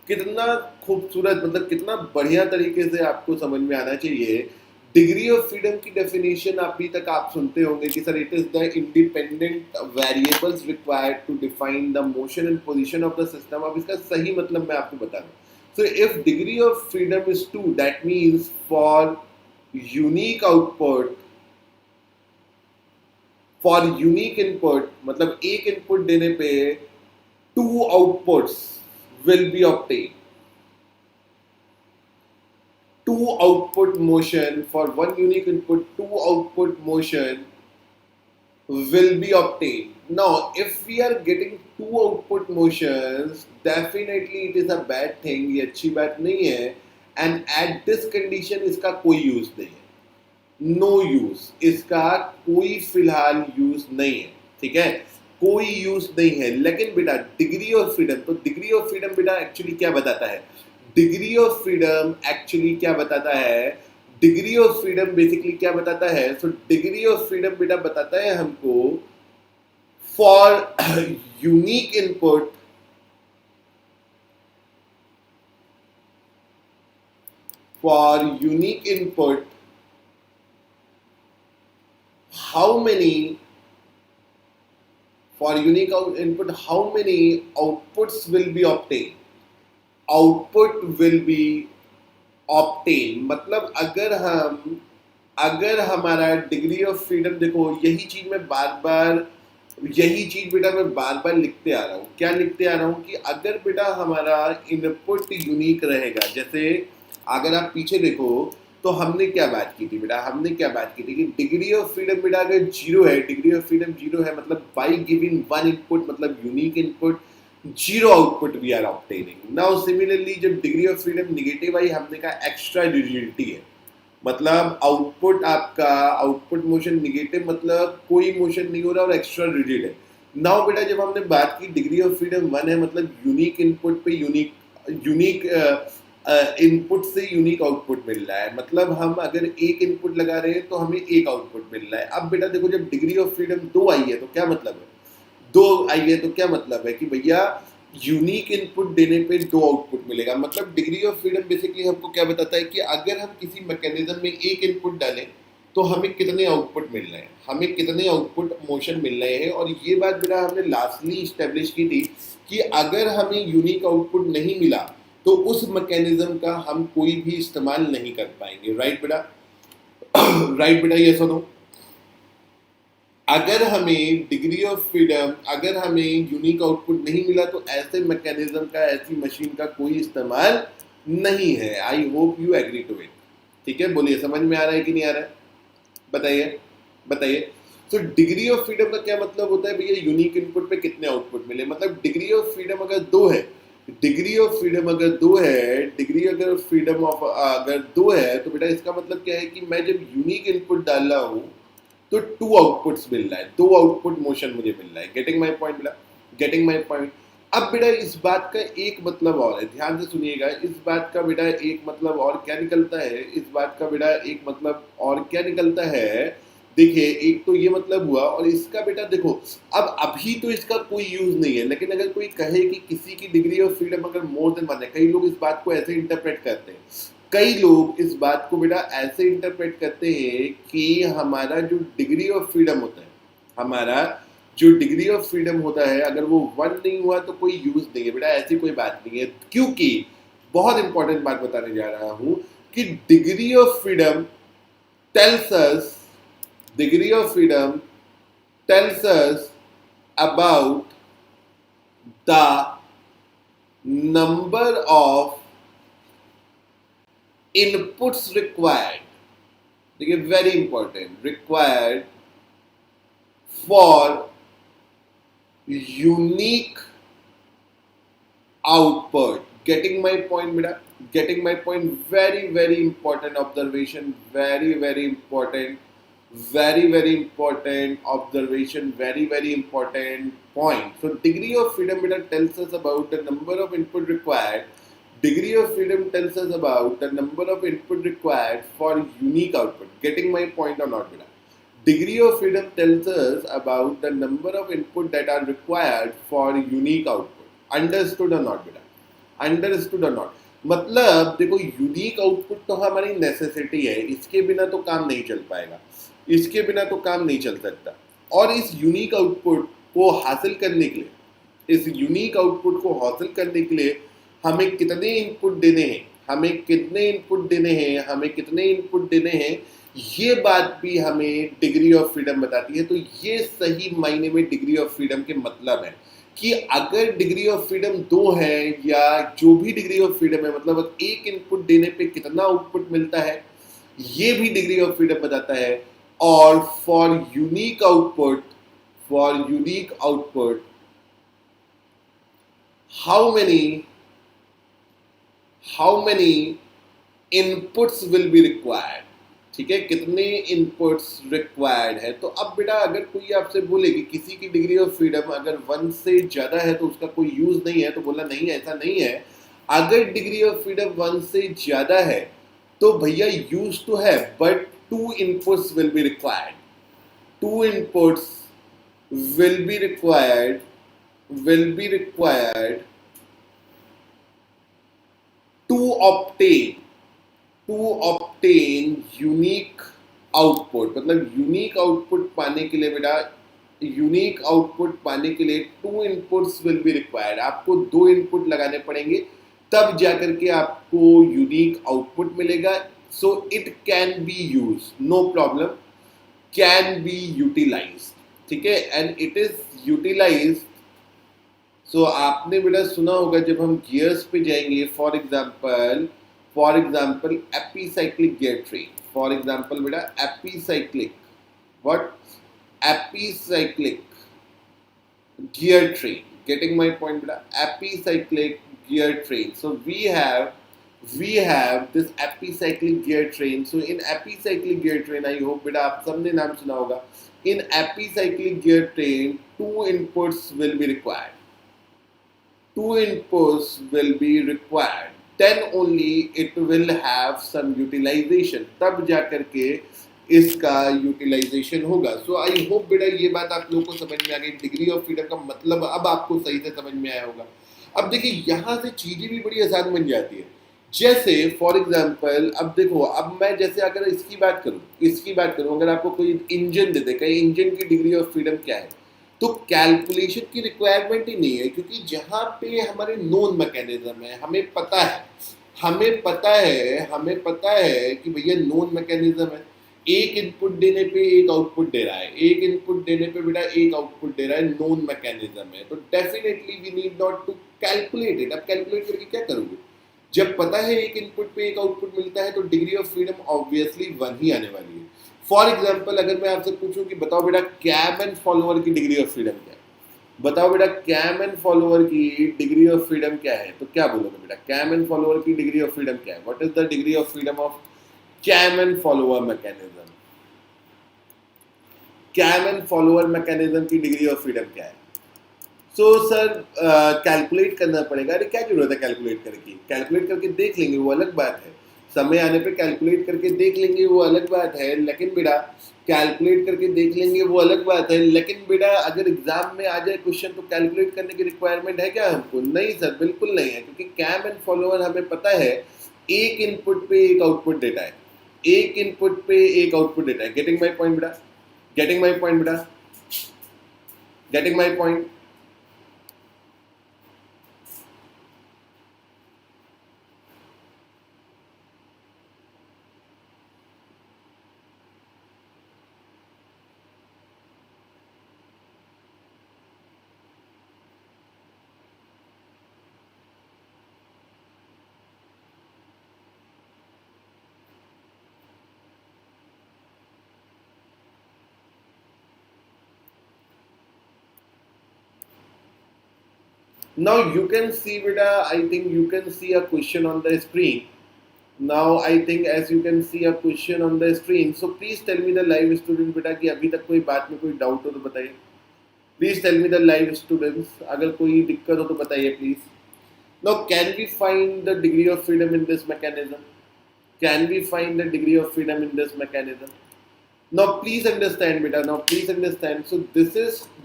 कितना खूबसूरत, मतलब कितना बढ़िया तरीके से आपको समझ में आना चाहिए. डिग्री ऑफ फ्रीडम की डेफिनेशन अभी तक आप सुनते होंगे कि sir it is the independent variables required to define the motion and position of the system. अब इसका सही मतलब मैं आपको बता दूं. So if degree of freedom is 2, that means for unique output, for unique input, मतलब एक इनपुट देने पे 2 outputs will be obtained. 2 output motion, for 1 unique input, 2 output motion will be obtained. Now, if we are getting 2 output motions, definitely it is a bad thing. ये अच्छी बात नहीं है. And at this condition इसका कोई use नहीं है. No use. इसका कोई फिलहाल यूज नहीं है, ठीक है. कोई यूज नहीं है. लेकिन बेटा डिग्री ऑफ फ्रीडम, तो डिग्री ऑफ फ्रीडम बेटा एक्चुअली क्या बताता है? डिग्री ऑफ फ्रीडम एक्चुअली क्या बताता है? डिग्री ऑफ फ्रीडम बेसिकली क्या बताता है? सो डिग्री ऑफ फ्रीडम बेटा बताता है हमको for unique input, for unique input, how many for unique input how many outputs will be obtained? Output will be obtained मतलब अगर हमारा डिग्री ऑफ फ्रीडम, देखो यही चीज बेटा मैं बार बार लिखते आ रहा हूँ। क्या लिखते आ रहा हूँ कि अगर बेटा हमारा इनपुट यूनिक रहेगा, जैसे अगर आप पीछे देखो तो हमने क्या बात की थी बेटा? हमने क्या बात की थी कि डिग्री ऑफ फ्रीडम बेटा अगर जीरो है, डिग्री ऑफ फ्रीडम जीरो है मतलब बाई गिविंग वन इनपुट मतलब unique input, zero output we are obtaining. Now similarly जब डिग्री ऑफ फ्रीडम निगेटिव आई, हमने कहा एक्स्ट्रा रिजिडिटी है, मतलब आउटपुट मोशन निगेटिव मतलब कोई मोशन नहीं हो रहा और एक्स्ट्रा रिजिड है। नाउ बेटा जब हमने बात की डिग्री ऑफ फ्रीडम वन है मतलब यूनिक इनपुट पे यूनिक इनपुट से यूनिक आउटपुट मिल रहा है, मतलब हम अगर एक इनपुट लगा रहे हैं तो हमें एक आउटपुट मिल रहा है। अब बेटा देखो जब डिग्री ऑफ फ्रीडम दो आई है तो क्या मतलब है? दो आई है तो क्या मतलब है कि भैया यूनिक इनपुट देने पे दो आउटपुट मिलेगा। मतलब डिग्री ऑफ फ्रीडम बेसिकली हमको क्या बताता है कि अगर हम किसी मैकेनिज्म में एक इनपुट डालें तो हमें कितने आउटपुट मिल रहे हैं, हमें कितने आउटपुट मोशन मिल रहे हैं। और ये बात बेटा हमने लास्टली इस्टेब्लिश की थी कि अगर हमें यूनिक आउटपुट नहीं मिला तो उस मैकेनिज्म का हम कोई भी इस्तेमाल नहीं कर पाएंगे। राइट बेटा? राइट बेटा, ये सुनो, अगर हमें डिग्री ऑफ फ्रीडम, अगर हमें यूनिक आउटपुट नहीं मिला तो ऐसे मैकेनिज्म का, ऐसी मशीन का कोई इस्तेमाल नहीं है। I hope you agree to it. ठीक है, बोलिए समझ में आ रहा है कि नहीं आ रहा है? बताइए बताइए। तो डिग्री ऑफ फ्रीडम का क्या मतलब होता है भैया? यूनिक इनपुट पे कितने आउटपुट मिले, मतलब डिग्री ऑफ फ्रीडम अगर दो है, डिग्री ऑफ फ्रीडम अगर दो है, डिग्री अगर फ्रीडम ऑफ अगर दो है तो बेटा इसका मतलब क्या है कि मैं जब यूनिक इनपुट डाल रहा हूँ तो टू आउटपुट्स मिल रहा है, दो आउटपुट मोशन मुझे मिल रहा है। गेटिंग माई पॉइंट बेटा? Getting my point? अब बेटा इस बात का एक मतलब और है, ध्यान से सुनिएगा, इस बात का बेटा एक मतलब और क्या निकलता है, इस बात का बेटा एक मतलब और क्या निकलता है। देखिए एक तो ये मतलब हुआ, और इसका बेटा देखो अब अभी तो इसका कोई यूज नहीं है, लेकिन अगर कोई कहे कि किसी की डिग्री ऑफ फ्रीडम अगर मोर देन वन है, कई लोग इस बात को ऐसे इंटरप्रेट करते हैं, कई लोग इस बात को बेटा ऐसे इंटरप्रेट करते हैं कि हमारा जो डिग्री ऑफ फ्रीडम होता है, हमारा जो डिग्री ऑफ फ्रीडम होता है अगर वो वन नहीं हुआ तो कोई यूज नहीं है। बेटा ऐसी कोई बात नहीं है, क्योंकि बहुत इंपॉर्टेंट बात बताने जा रहा हूं कि degree of freedom tells us, degree of freedom tells us about the number of inputs required. देखिए very important, required for unique output. Getting my point बेटा? Getting my point? Very very important observation, very very important, very very important observation, very very important point. So degree of freedom beta tells us about the number of input required. Degree of freedom tells us about the number of input required for unique output. Getting my point or not beta? Degree of freedom tells us about the number of input that are required for unique output. Understood or not beta? Understood or not? मतलब देखो unique output तो हमारी necessity है, इसके बिना तो काम नहीं चल पाएगा, इसके बिना तो काम नहीं चल सकता। और इस यूनिक आउटपुट को हासिल करने के लिए, इस यूनिक आउटपुट को हासिल करने के लिए हमें कितने इनपुट देने हैं, हमें कितने इनपुट देने हैं, हमें कितने इनपुट देने हैं, ये बात भी हमें डिग्री ऑफ फ्रीडम बताती है। तो ये सही मायने में डिग्री ऑफ फ्रीडम के मतलब है कि अगर डिग्री ऑफ फ्रीडम दो है या जो भी डिग्री ऑफ फ्रीडम है, मतलब एक इनपुट देने पे कितना आउटपुट मिलता है, ये भी डिग्री ऑफ फ्रीडम बताता है। और for unique output, for unique output how many inputs will be required. ठीक है, कितने इनपुट्स रिक्वायर्ड है। तो अब बेटा अगर कोई आपसे बोले कि किसी की डिग्री ऑफ फ्रीडम अगर वन से ज्यादा है तो उसका कोई यूज नहीं है, तो बोला नहीं ऐसा नहीं है। अगर डिग्री ऑफ फ्रीडम वन से ज्यादा है तो भैया use to have, but two inputs will be required. Two inputs will be required will be required to obtain unique output. मतलब यूनिक आउटपुट पाने के लिए बेटा, यूनिक आउटपुट पाने के लिए two inputs will be required. आपको दो इनपुट लगाने पड़ेंगे, तब जाकर के आपको यूनिक आउटपुट मिलेगा. So it can be use, no problem, can be utilise. ठीक है, and it is utilise. So आपने बेटा सुना होगा जब हम गियर्स पे जाएंगे, for example epicyclic gear train. For example बेटा epicyclic, what, epicyclic gear train. Getting my point beta? Epicyclic gear train. So we have this epicyclic gear train. So in epicyclic gear train, I hope beta आप सबने नाम सुना होगा. In epicyclic gear train, two inputs will be required. Two inputs will be required. Then only it will have some utilization. तब जा करके इसका utilisation होगा. सो आई होप बेटा ये बात आप लोगों को समझ में आ गई. डिग्री ऑफ फ्रीडम का मतलब अब आपको सही से समझ में आया होगा. अब देखिए यहाँ से चीजें भी बड़ी आसान बन जाती है. जैसे फॉर एग्जाम्पल अब देखो, अब मैं जैसे अगर इसकी बात करूँ, अगर आपको कोई इंजन दे दे, कहीं इंजन की डिग्री ऑफ फ्रीडम क्या है, तो कैलकुलेशन की रिक्वायरमेंट ही नहीं है. क्योंकि जहाँ पे हमारे नोन मैकेनिज्म है, हमें पता है कि भैया नोन मैकेनिज्म है. एक इनपुट देने पे एक आउटपुट दे रहा है, एक इनपुट देने पे बेटा एक आउटपुट दे रहा है, नोन मैकेनिज्म है. तो definitely we need not to calculate it. अब कैलकुलेट करके क्या करोगे? जब पता है एक इनपुट पे एक आउटपुट मिलता है, तो डिग्री ऑफ फ्रीडम ऑब्वियसली 1 ही आने वाली है. फॉर एग्जाम्पल अगर मैं आपसे पूछूं कि बताओ बेटा कैम एंड फॉलोअर की डिग्री ऑफ फ्रीडम क्या है, बताओ बेटा कैम एंड फॉलोअर की डिग्री ऑफ फ्रीडम क्या है, तो क्या बोलोगे बेटा? कैम एंड फॉलोअर की डिग्री ऑफ फ्रीडम क्या है? What is the degree of freedom of cam and follower mechanism? Cam and follower mechanism की डिग्री ऑफ फ्रीडम क्या है? सो सर कैलकुलेट करना पड़ेगा. अरे क्या जरूरत है कैलकुलेट करके? कैलकुलेट करके देख लेंगे, वो अलग बात है. समय आने पे कैलकुलेट करके देख लेंगे, वो अलग बात है. लेकिन बेटा कैलकुलेट करके देख लेंगे, वो अलग बात है. लेकिन बेटा अगर एग्जाम में आ जाए क्वेश्चन, तो कैलकुलेट करने की रिक्वायरमेंट है क्या हमको? नहीं सर, बिल्कुल नहीं है. क्योंकि कैम एंड फॉलोअर हमें पता है एक इनपुट पे एक आउटपुट देता है, एक इनपुट पे एक आउटपुट देता है. गेटिंग माई पॉइंट बेटा? गेटिंग माई पॉइंट बेटा? Getting my point? Now you can see beta, I think you can see a question on the screen. Now I think as you can see a question on the screen, so please tell me the live student beta कि अभी तक कोई बात में कोई doubt हो तो बताइए. Please tell me the live students, अगर कोई दिक्कत हो तो बताइए please. Now can we find the degree of freedom in this mechanism? Can we find the degree of freedom in this mechanism? Now please understand बेटा, now please understand. So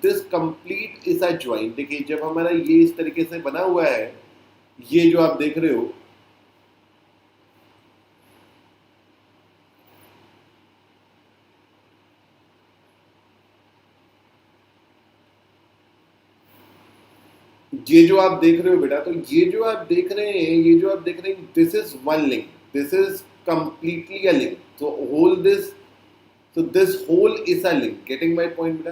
this complete is a join. देखिए जब हमारा ये इस तरीके से बना हुआ है, ये जो आप देख रहे हो, ये जो आप देख रहे हो बेटा, तो ये जो आप देख रहे हैं, this is one link, this is completely a link. So this whole is a link. Getting my point बेटा?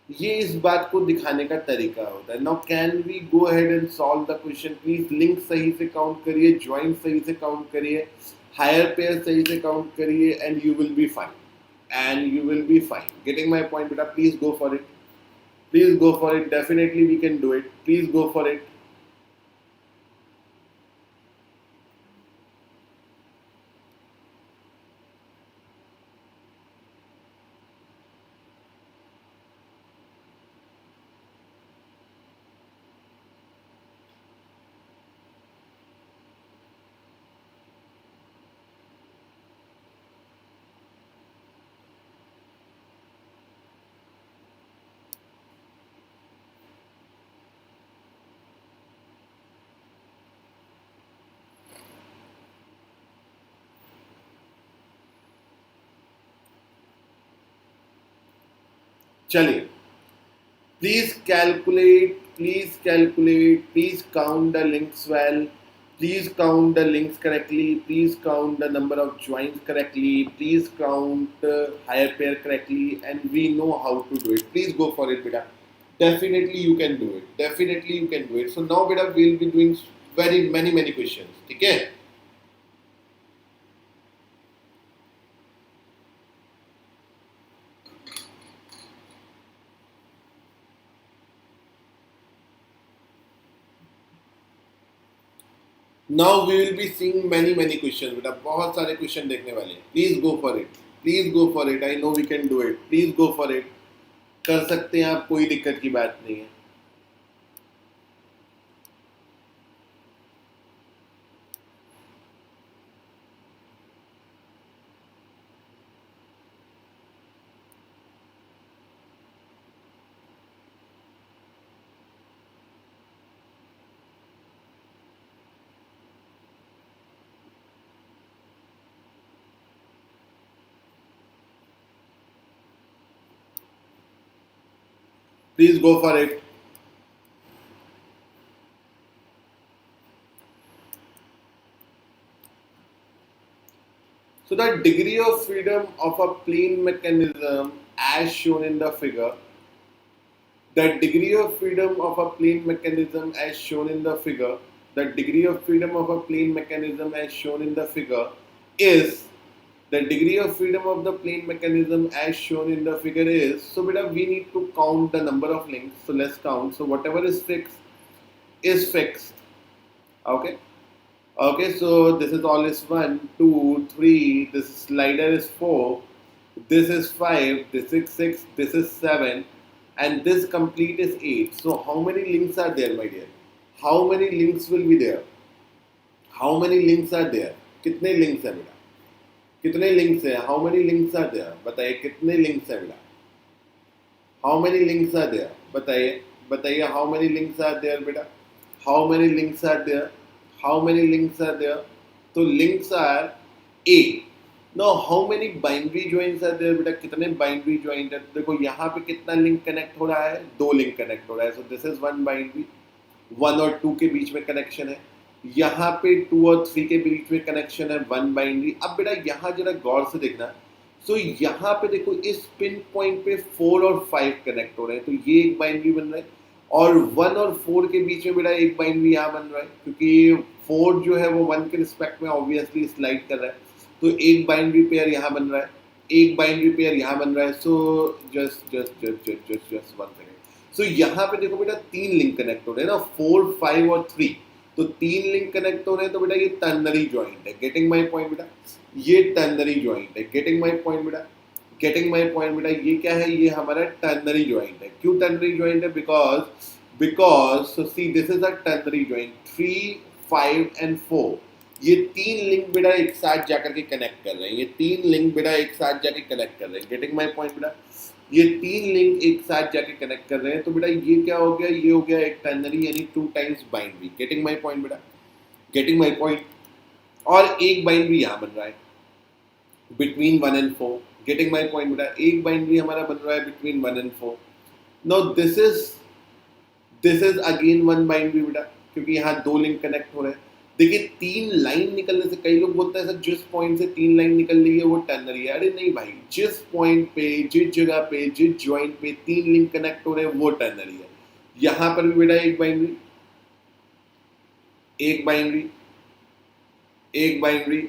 ये इस बात को दिखाने का तरीका होता है. Now can we go ahead and solve the question? Please link सही से काउंट करिए, ज्वाइन सही से काउंट करिए, हायर पेयर सही से काउंट करिए, and you will be fine. Getting my point बेटा? Please go for it. Definitely we can do it. Please go for it. चलिए, please calculate, please count the links well, please count the links correctly, please count the number of joins correctly, please count higher pair correctly, and we know how to do it. Please go for it, beta. Definitely you can do it. Definitely you can do it. So now, beta, we'll be doing very many questions. Okay? Now we will be seeing many questions. बेटा बहुत सारे question देखने वाले हैं. Please go for it. Please go for it. I know we can do it. Please go for it. कर सकते हैं आप, कोई दिक्कत की बात नहीं है. Please go for it. So the degree of freedom of a plane mechanism as shown in the figure, the degree of freedom of a plane mechanism as shown in the figure, the degree of freedom of a plane mechanism as shown in the figure is, the degree of freedom of the plane mechanism as shown in the figure is, so beta we need to count the number of links. So let's count. So whatever is fixed is fixed. Okay. Okay, so this is all is 1, 2, 3, this slider is 4, this is 5, this is 6, this is 7, and this complete is 8. So how many links are there, my dear? How many links will be there? How many links are there? कितने links है बेटा? कितने links है? How many links are there? बताइए कितने links है बेटा? How many links are there? बताइए बताइए how many links are there बेटा? How many links are there? How many links are there? So links are 8. Now how many binary joins are there बेटा? कितने binary joins है? देखो यहाँ पे कितना link connect हो रहा है? 2 link connect हो रहा है. So this is one binary. 1 और 2 के बीच में connection है. यहाँ पे 2 और 3 के बीच में connection है, 1 binary. अब बेटा यहाँ जरा गौर से देखना. So यहाँ पे देखो इस पिन पॉइंट पे 4 और 5 कनेक्ट हो रहे हैं, तो ये एक बाइनरी बन रहा है, और 1 और 4 के बीच में बेटा एक बाइनरी यहाँ बन रहा है, क्योंकि 4 जो है वो 1 के रिस्पेक्ट में ऑब्वियसली स्लाइड कर रहा है, तो एक बाइनरी पेयर यहाँ बन रहा है, एक बाइनरी पेयर यहाँ बन रहा है. So just one second. So यहाँ पे देखो बेटा 3 लिंक कनेक्ट हो रहे हैं ना, 4, 5 और 3. तो 3 लिंक कनेक्ट हो रहे हैं, तो बेटा ये टर्नरी जॉइंट है. गेटिंग माय पॉइंट बेटा? ये टर्नरी जॉइंट है. गेटिंग माय पॉइंट बेटा? गेटिंग माय पॉइंट बेटा? ये क्या है? ये हमारा टर्नरी जॉइंट है. क्यों टर्नरी जॉइंट है? Because so see this is a ternary joint. 3, 5 and 4 ये 3 लिंक बेटा एक साथ जाकर के कनेक्ट कर रहे हैं. ये 3 लिंक बेटा एक साथ जाके कनेक्ट कर रहे हैं. गेटिंग माय पॉइंट बेटा? ये 3 लिंक एक साथ जाके कनेक्ट कर रहे हैं, तो बेटा ये क्या हो गया? ये हो गया एक टर्नरी, यानी 2 times binary. Getting my point बेटा? Getting my point? और एक बाइनरी यहाँ बन रहा है between 1 and 4. Getting my point बेटा? एक बाइनरी हमारा बन रहा है between 1 and 4. Now this is again 1 binary बेटा, क्योंकि यहाँ 2 लिंक कनेक्ट हो रहे हैं. देखिए 3 लाइन निकलने से, कई लोग बोलते हैं सर जिस पॉइंट से 3 लाइन निकल रही है वो टर्नरी है. अरे नहीं भाई, जिस पॉइंट पे, जिस जगह पे, जिस जॉइंट पे 3 लिंक कनेक्ट हो रहे हैं वो टर्नरी है. यहाँ पर भी बेटा एक बाइनरी, एक बाइनरी, एक binary,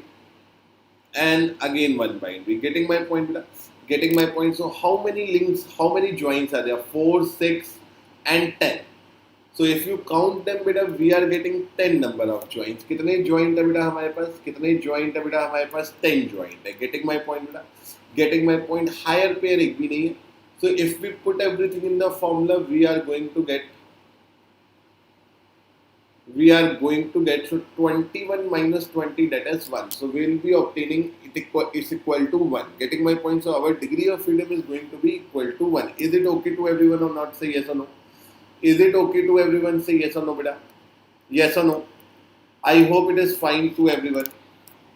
and again 1 binary. Getting my point बेटा? Getting my point? So how many links, how many joins are there? 4, 6 and 10. So if you count them बेटा, we are getting 10 number of joins. कितने joint है बेटा हमारे पास? कितने joint है बेटा हमारे पास? 10 joint है. Getting my point बेटा? Getting my point? Higher pair एक भी नहीं है. So if we put everything in the formula, we are going to get so 21 minus 20, that is 1. So we will be obtaining it's equal to 1. Getting my point? So our degree of freedom is going to be equal to 1. Is it okay to everyone or not? Say yes or no. Is it okay to everyone? Say yes or no beta? Yes or no? I hope it is fine to everyone.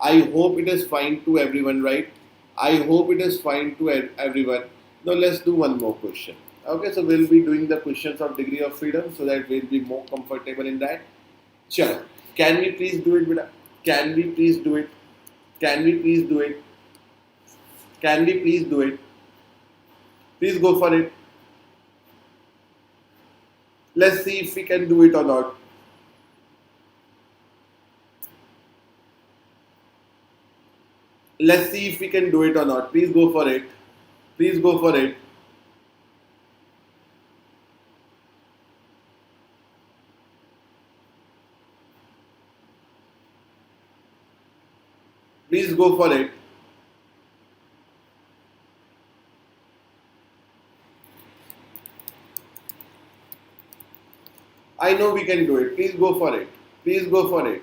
I hope it is fine to everyone, right? I hope it is fine to everyone. Now let's do one more question. Okay, so we'll be doing the questions of degree of freedom so that we'll be more comfortable in that. Sure. Can we please do it, beta? Can we please do it? Can we please do it? Can we please do it? Please go for it. Let's see if we can do it or not. Let's see if we can do it or not. Please go for it. Please go for it. Please go for it. I know we can do it. Please go for it. Please go for it.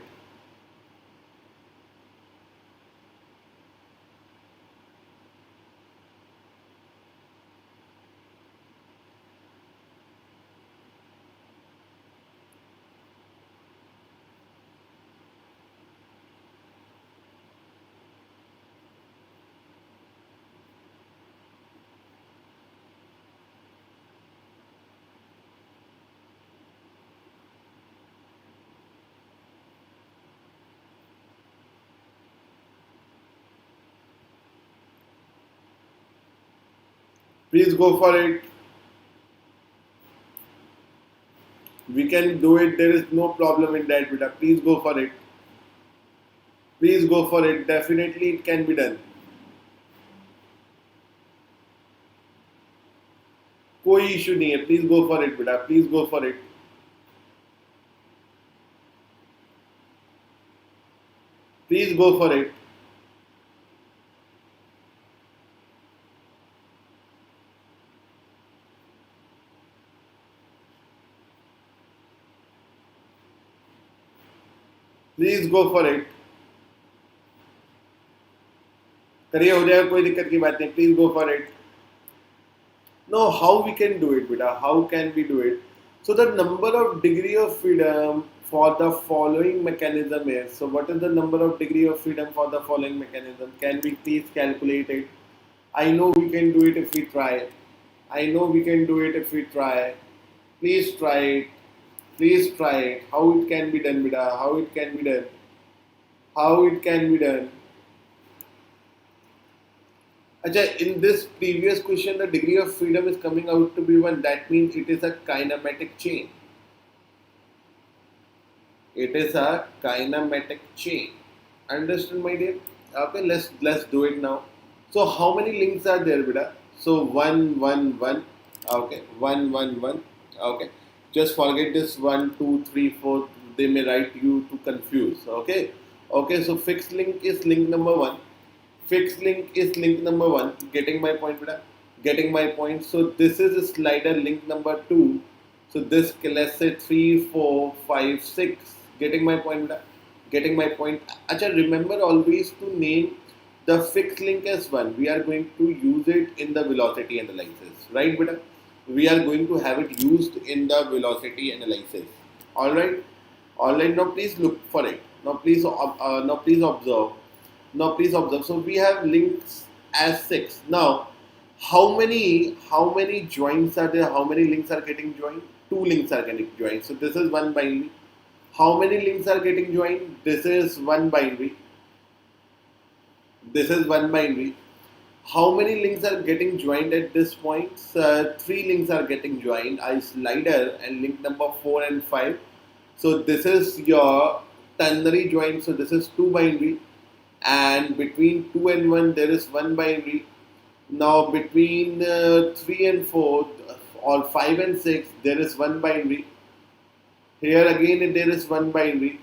Please go for it. We can do it. There is no problem in that, beta. Please go for it. Please go for it. Definitely it can be done. कोई issue नहीं है. Please go for it, beta. Please go for it. Please go for it. Please go for it. करिए, हो जाएगा, कोई दिक्कत की बात नहीं. Please go for it. No, how we can do it, beta? How can we do it? So the number of degree of freedom for the following mechanism is. So what is the number of degree of freedom for the following mechanism? Can we please calculate it? I know we can do it if we try. I know we can do it if we try. Please try it. Please try it. How it can be done, beta? How it can be done? How it can be done? Achha, in this previous question, the degree of freedom is coming out to be 1. That means it is a kinematic chain. It is a kinematic chain. Understand, my dear? Okay, let's do it now. So how many links are there, beta? So 1, 1, 1. Okay, 1, 1, 1. Okay, just forget this 1, 2, 3, 4. They may write you to confuse. Okay, okay. So fixed link is link number 1. Fixed link is link number 1. Getting my point, beta? Getting my point. So this is a slider link number 2. So this, let's say 3, 4, 5, 6. Getting my point, beta? Getting my point. Achha, remember always to name the fixed link as 1. We are going to use it in the velocity analysis. Right, beta? We are going to have it used in the velocity analysis. Alright? Alright, now please look for it. Now please observe. Now please observe. So we have links as 6. Now how many joins are there? How many links are getting joined? 2 links are getting joined. So this is one binary. How many links are getting joined? This is one binary. This is one binary. How many links are getting joined at this point? 3 links are getting joined. I slider and link number 4 and 5. So this is your ternary join. So this is 2 binary. And between 2 and 1 there is 1 binary. Now between 3 and 4 or 5 and 6 there is 1 binary. Here again there is 1 binary.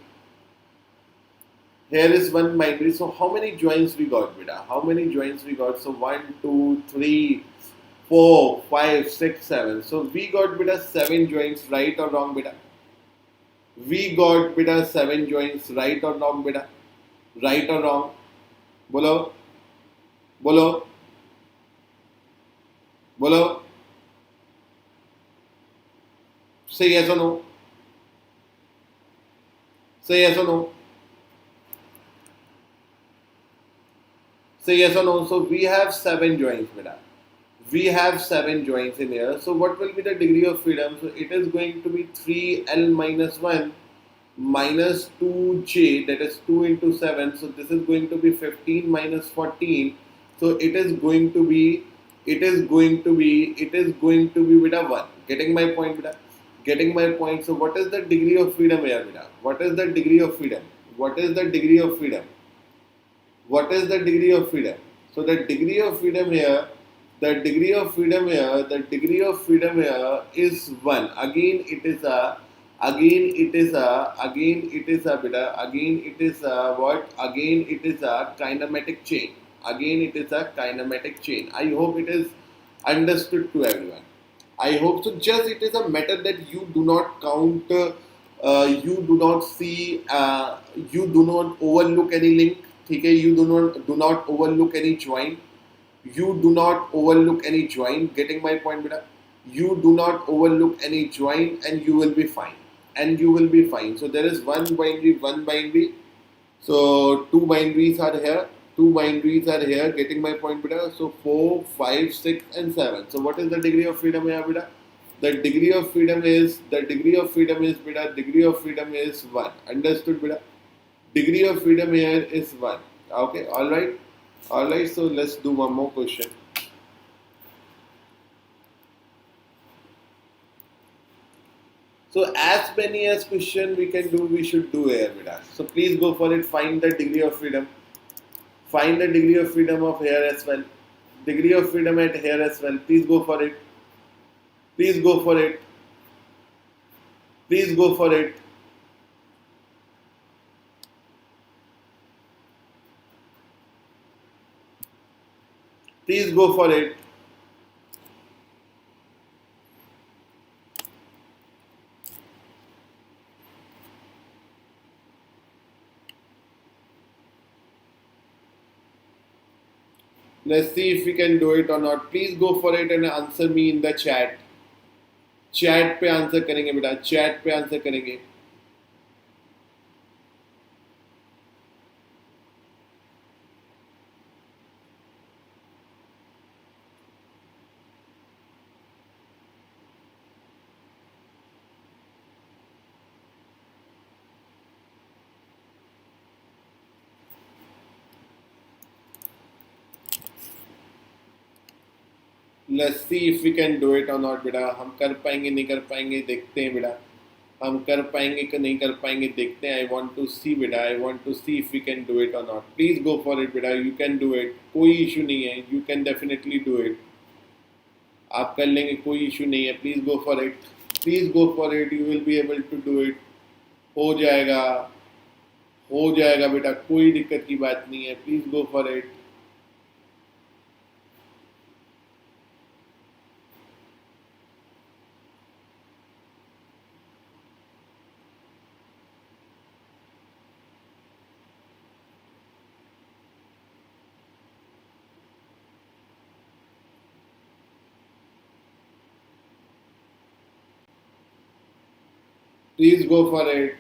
Here is 1 binary. So how many joins we got, beta? How many joins we got? So 1, 2, 3, 4, 5, 6, 7. So we got, beta, 7 joins, right or wrong, beta? We got, beta, 7 joins, right or wrong, beta? Right or wrong? Bolo? Bolo? Bolo? Say yes or no? Say yes or no? Say yes or no. So we have 7 joins, beta. We have 7 joints in here. So what will be the degree of freedom? So it is going to be 3L minus 1 minus 2J, that is 2 into 7. So this is going to be 15 minus 14. So it is going to be beta 1. Getting my point, beta? Getting my point. So what is the degree of freedom here, beta? What is the degree of freedom? What is the degree of freedom? What is the degree of freedom? So the degree of freedom here, the degree of freedom here, the degree of freedom here is 1. Again it is a, again it is a, again it is a beta, again it is a what? Again it is a kinematic chain. Again it is a kinematic chain. I hope it is understood to everyone. I hope so. Just it is a matter that you do not count, you do not see, you do not overlook any link. Okay, you do not overlook any join. You do not overlook any join. Getting my point, beta? You do not overlook any join, and you will be fine. And you will be fine. So there is one binary, one binary. So two binaries are here. Two binaries are here. Getting my point, beta? So 4, 5, 6, and 7. So what is the degree of freedom here, beta? The degree of freedom is beta. Degree of freedom is 1. Understood, beta? Degree of freedom here is 1. Okay, alright. Alright, so let's do one more question. So as many as question we can do, we should do here, beta. So please go for it. Find the degree of freedom. Find the degree of freedom of here as well. Degree of freedom at here as well. Please go for it. Please go for it. Please go for it. Please go for it. Let's see if we can do it or not. Please go for it and answer me in the chat. Chat पे answer करेंगे बेटा, chat पे answer करेंगे. Let's see if we can do it or not बेटा. हम कर पाएंगे नहीं कर पाएंगे देखते हैं बेटा. हम कर पाएंगे कि नहीं कर पाएंगे देखते हैं. I want to see बेटा. I want to see if we can do it or not. Please go for it बेटा. You can do it. कोई issue नहीं है. You can definitely do it. आप कर लेंगे, कोई issue नहीं है. Please go for it. Please go for it. You will be able to do it. हो जाएगा. हो जाएगा बेटा. कोई दिक्कत की बात नहीं है. Please go for it. Please go for it.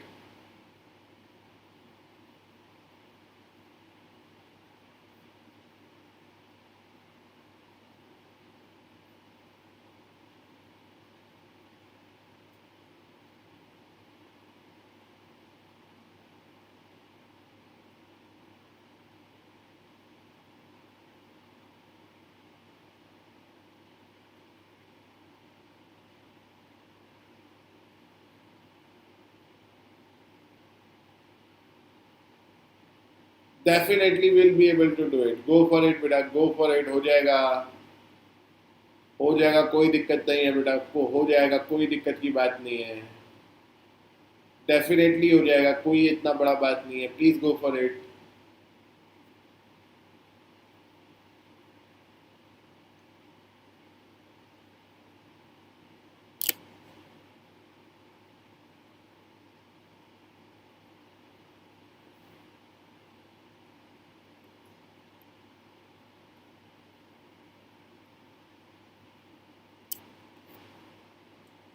Definitely will be able to do it. Go for it बेटा. Go for it. हो जाएगा. हो जाएगा. कोई दिक्कत नहीं है बेटा. को हो जाएगा. कोई दिक्कत की बात नहीं है. Definitely हो जाएगा. कोई इतना बड़ा बात नहीं है. Please go for it.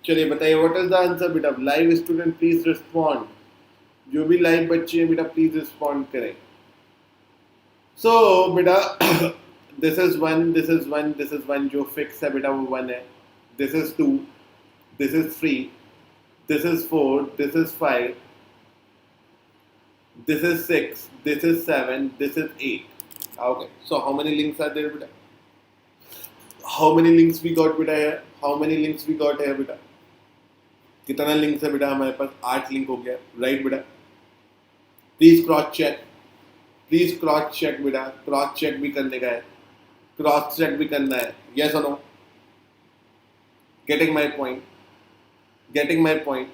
चलिए बताइए व्हाट इज द आंसर बेटा. Live student please respond. जो भी लाइव बच्चे हैं बेटा प्लीज रिस्पॉन्ड करें. सो बेटा this is one, this is one, this is one, जो फिक्स है बेटा वो वन है. This is two, this is three, this is four, this is five, this is 6, this is 7, this is 8. Okay, so how many links are there beta? How many links we got beta here? How many links we got here beta? कितना links है बेटा हमारे पास? 8 link हो गया, right बेटा? Please cross check, please cross check बेटा, cross check भी करने का है, क्रॉस चेक भी करना है. यस और no? Getting my point, getting my point,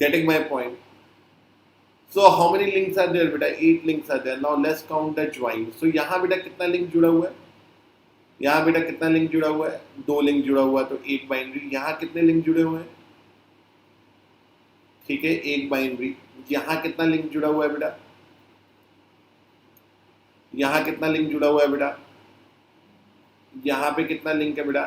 getting my point. So how many links are there बेटा? 8 links are there. Now let's count the join. So यहाँ बेटा कितना लिंक जुड़ा हुआ है? यहाँ बेटा कितना लिंक जुड़ा हुआ है? 2 लिंक जुड़ा हुआ है, तो एक बाइनरी. यहाँ कितने लिंक जुड़े हुए हैं? ठीक है, एक बाइनरी. यहाँ कितना लिंक जुड़ा हुआ है बेटा? यहाँ कितना लिंक जुड़ा हुआ है बेटा? यहाँ पे कितना लिंक है बेटा?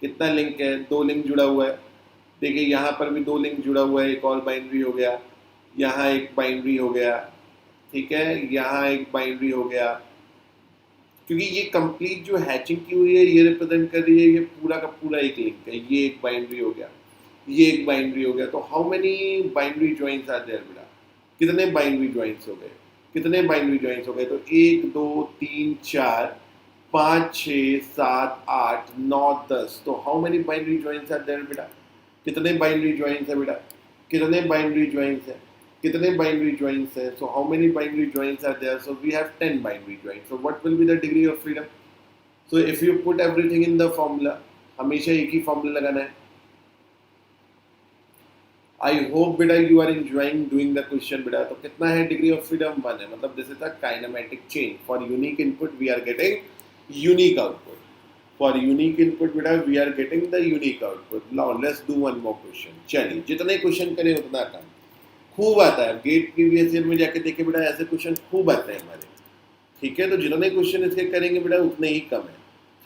कितना लिंक है? 2 लिंक जुड़ा हुआ है. देखिए यहाँ पर भी 2 लिंक जुड़ा हुआ है, एक और बाइनरी हो गया, यहाँ एक बाइनरी हो गया, ठीक है, यहाँ एक बाइनरी हो गया. क्योंकि ये कंप्लीट जो हैचिंग की हुई है ये रिप्रेजेंट कर रही है ये पूरा का पूरा एक लिंक है. ये एक बाइनरी हो गया, ये एक बाइनरी हो गया. तो how many binary joins are there बेटा? कितने बाइनरी ज्वाइंस हो गए? कितने बाइनरी ज्वाइंस हो गए? तो 1 2 3 4 5 6 7 8 9 10. तो how many binary joins are there बेटा? कितने बाइनरी ज्वाइंस है बेटा? कितने बाइनरी ज्वाइंस है? कितने बाइनरी ज्वाइंस है? So how many binary joins are there? So we have 10 binary joins. So what will be the degree of freedom? So if you put everything in the formula, हमेशा एक ही formula लगाना है. I hope बेटा you are enjoying doing the question बेटा. तो कितना है डिग्री ऑफ फ्रीडम? 1 है. मतलब this is a kinematic chain. For unique input we are getting unique output. For unique input बेटा we are getting the unique output. Now let's do one more question. चलिए, जितने question करें उतना कम. खूब आता है गेट प्रीवियस ईयर में जाके देखे बेटा, ऐसे क्वेश्चन खूब आते हैं हमारे. ठीक है, तो जितने क्वेश्चन इसके करेंगे बेटा उतने ही कम है.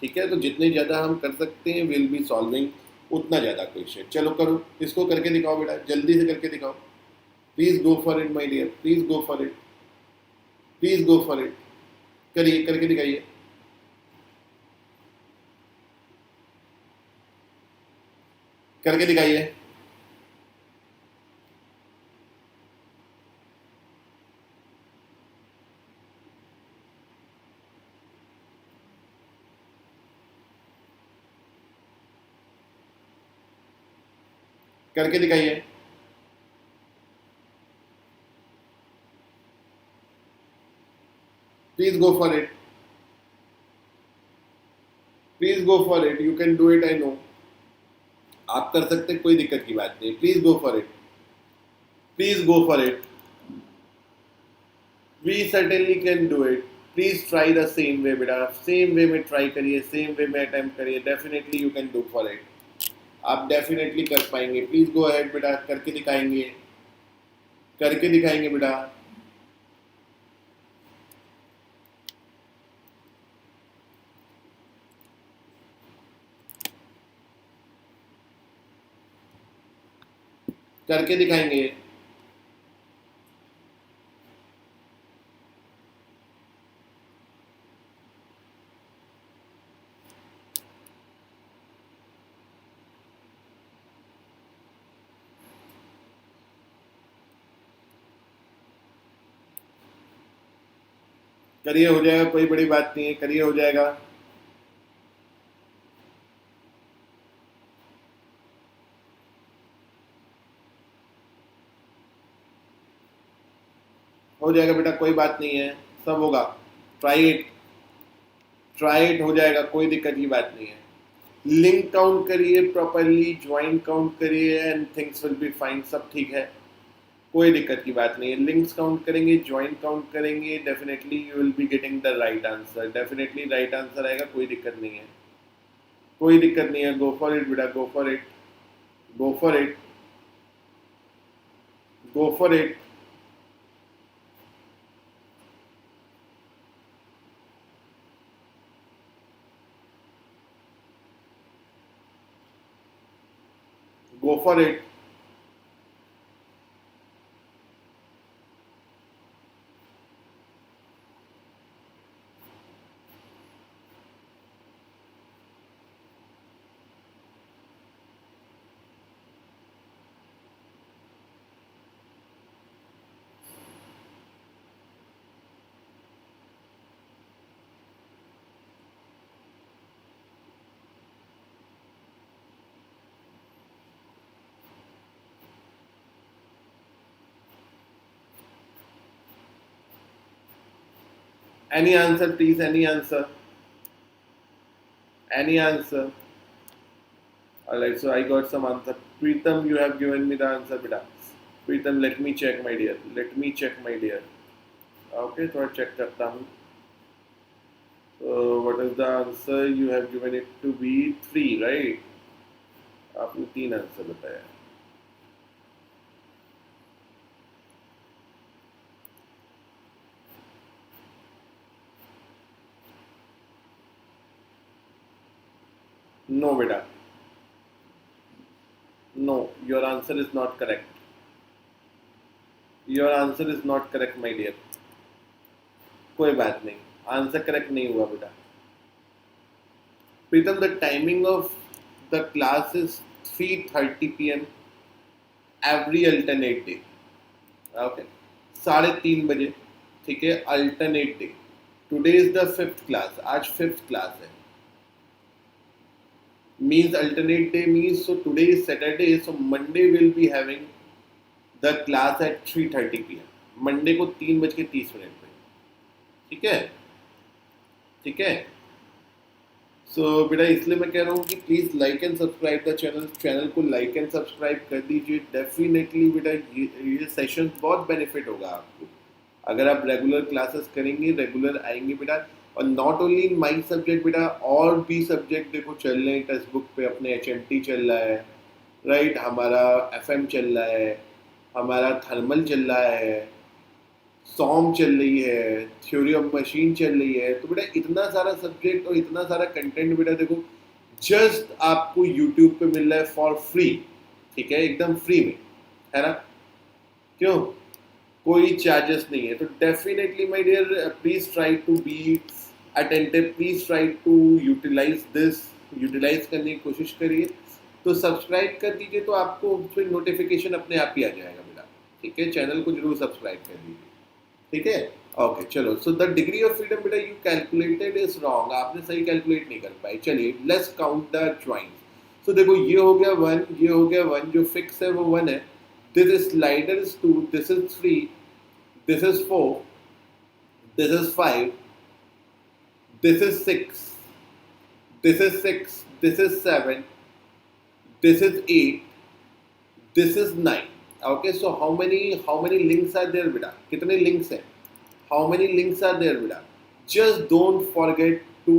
ठीक है, तो जितने ज़्यादा हम कर सकते हैं विल बी सॉल्विंग उतना ज़्यादा क्वेश्चन. चलो करो, इसको करके दिखाओ बेटा, जल्दी से करके दिखाओ. Please go for it my dear, please go for it, please go for it. करिए, करके दिखाइए. करके दिखाइए. करके दिखाइए. Please go for it, please go for it. You can do it, I know. आप कर सकते हैं, कोई दिक्कत की बात नहीं. Please go for it, please go for it. We certainly can do it. Please try the same way बेटा, सेम वे में ट्राई करिए, सेम वे में अटेम्प्ट करिए. Definitely you can do for it. आप डेफिनेटली कर पाएंगे. प्लीज गो अहेड बेटा, करके दिखाएंगे, करके दिखाएंगे बेटा. करके दिखाएंगे. करिए, हो जाएगा, कोई बड़ी बात नहीं है. करिए, हो जाएगा. हो जाएगा बेटा, कोई बात नहीं है, सब होगा. ट्राई इट, ट्राई इट, हो जाएगा, कोई दिक्कत की बात नहीं है. लिंक काउंट करिए प्रॉपरली, ज्वाइन काउंट करिए and things will be fine. सब ठीक है, कोई दिक्कत की बात नहीं है. लिंक्स काउंट करेंगे, ज्वाइन काउंट करेंगे, definitely you will be getting the right answer. Definitely right answer आएगा, कोई दिक्कत नहीं है, कोई दिक्कत नहीं है. गो फॉर इट बेटा, गो for it, go for it, go for it. Go for it. Any answer, please? Any answer? Any answer? Alright, so I got some answer. Preetham, you have given me the answer, beta. Preetham, let me check, my dear. Let me check, my dear. Okay, थोड़ा check करता हूँ. So, what is the answer? You have given it to be 3, right? आपने 3 answer बताया. No, beta. No, your answer is not correct. Your answer is not correct, my dear. कोई बात नहीं. Answer correct नहीं हुआ बेटा. Pritam, the timing of the class is 3:30 p.m. every alternate day. Okay. 3:30 बजे. ठीक है. Alternate day. Today is the 5th class. आज 5th class है. Means alternate day means so today is Saturday, so Monday will be having the class at 3:30 p.m. Monday को 3:30 पे. ठीक है. ठीक है. सो बेटा इसलिए मैं कह रहा हूँ कि please like and subscribe the channel को लाइक एंड सब्सक्राइब कर दीजिए. डेफिनेटली बेटा ये सेशन बहुत बेनिफिट होगा आपको अगर आप रेगुलर क्लासेस करेंगे, रेगुलर आएंगे बेटा. और not only in my subject बेटा, और भी सब्जेक्ट देखो चल रहे हैं टेक्स्ट बुक पे. अपने HMT चल रहा है, राइट. हमारा FM चल रहा है, हमारा थर्मल चल रहा है, सॉम चल रही है, थ्योरी ऑफ मशीन चल रही है. तो बेटा इतना सारा सब्जेक्ट और इतना सारा कंटेंट बेटा देखो जस्ट आपको यूट्यूब पे मिल रहा है फॉर फ्री. ठीक है, एकदम फ्री में, है ना. क्यों? कोई चार्जेस नहीं है. तो definitely my dear please try to be attentive, please try to utilize this. Utilize करने की कोशिश करिए. तो सब्सक्राइब कर दीजिए तो आपको फिर नोटिफिकेशन अपने आप ही आ जाएगा बेटा. ठीक है, चैनल को जरूर सब्सक्राइब कर दीजिए. ठीक है. ओके चलो. सो द डिग्री ऑफ फ्रीडम बेटा यू कैलकुलेटेड इज रॉन्ग. आपने सही कैलकुलेट नहीं कर पाए. चलिए लेट्स काउंट द ज्वाइंट. सो देखो ये हो गया 1, ये हो गया 1. जो फिक्स है वो 1 है. This is slider is 2, this is 3, this is 4, this is 5, this is 6, this is 6, this is 7, this is 8, this is 9. Okay, so how many links are there beta? कितने links हैं? How many links are there beta? Just don't forget to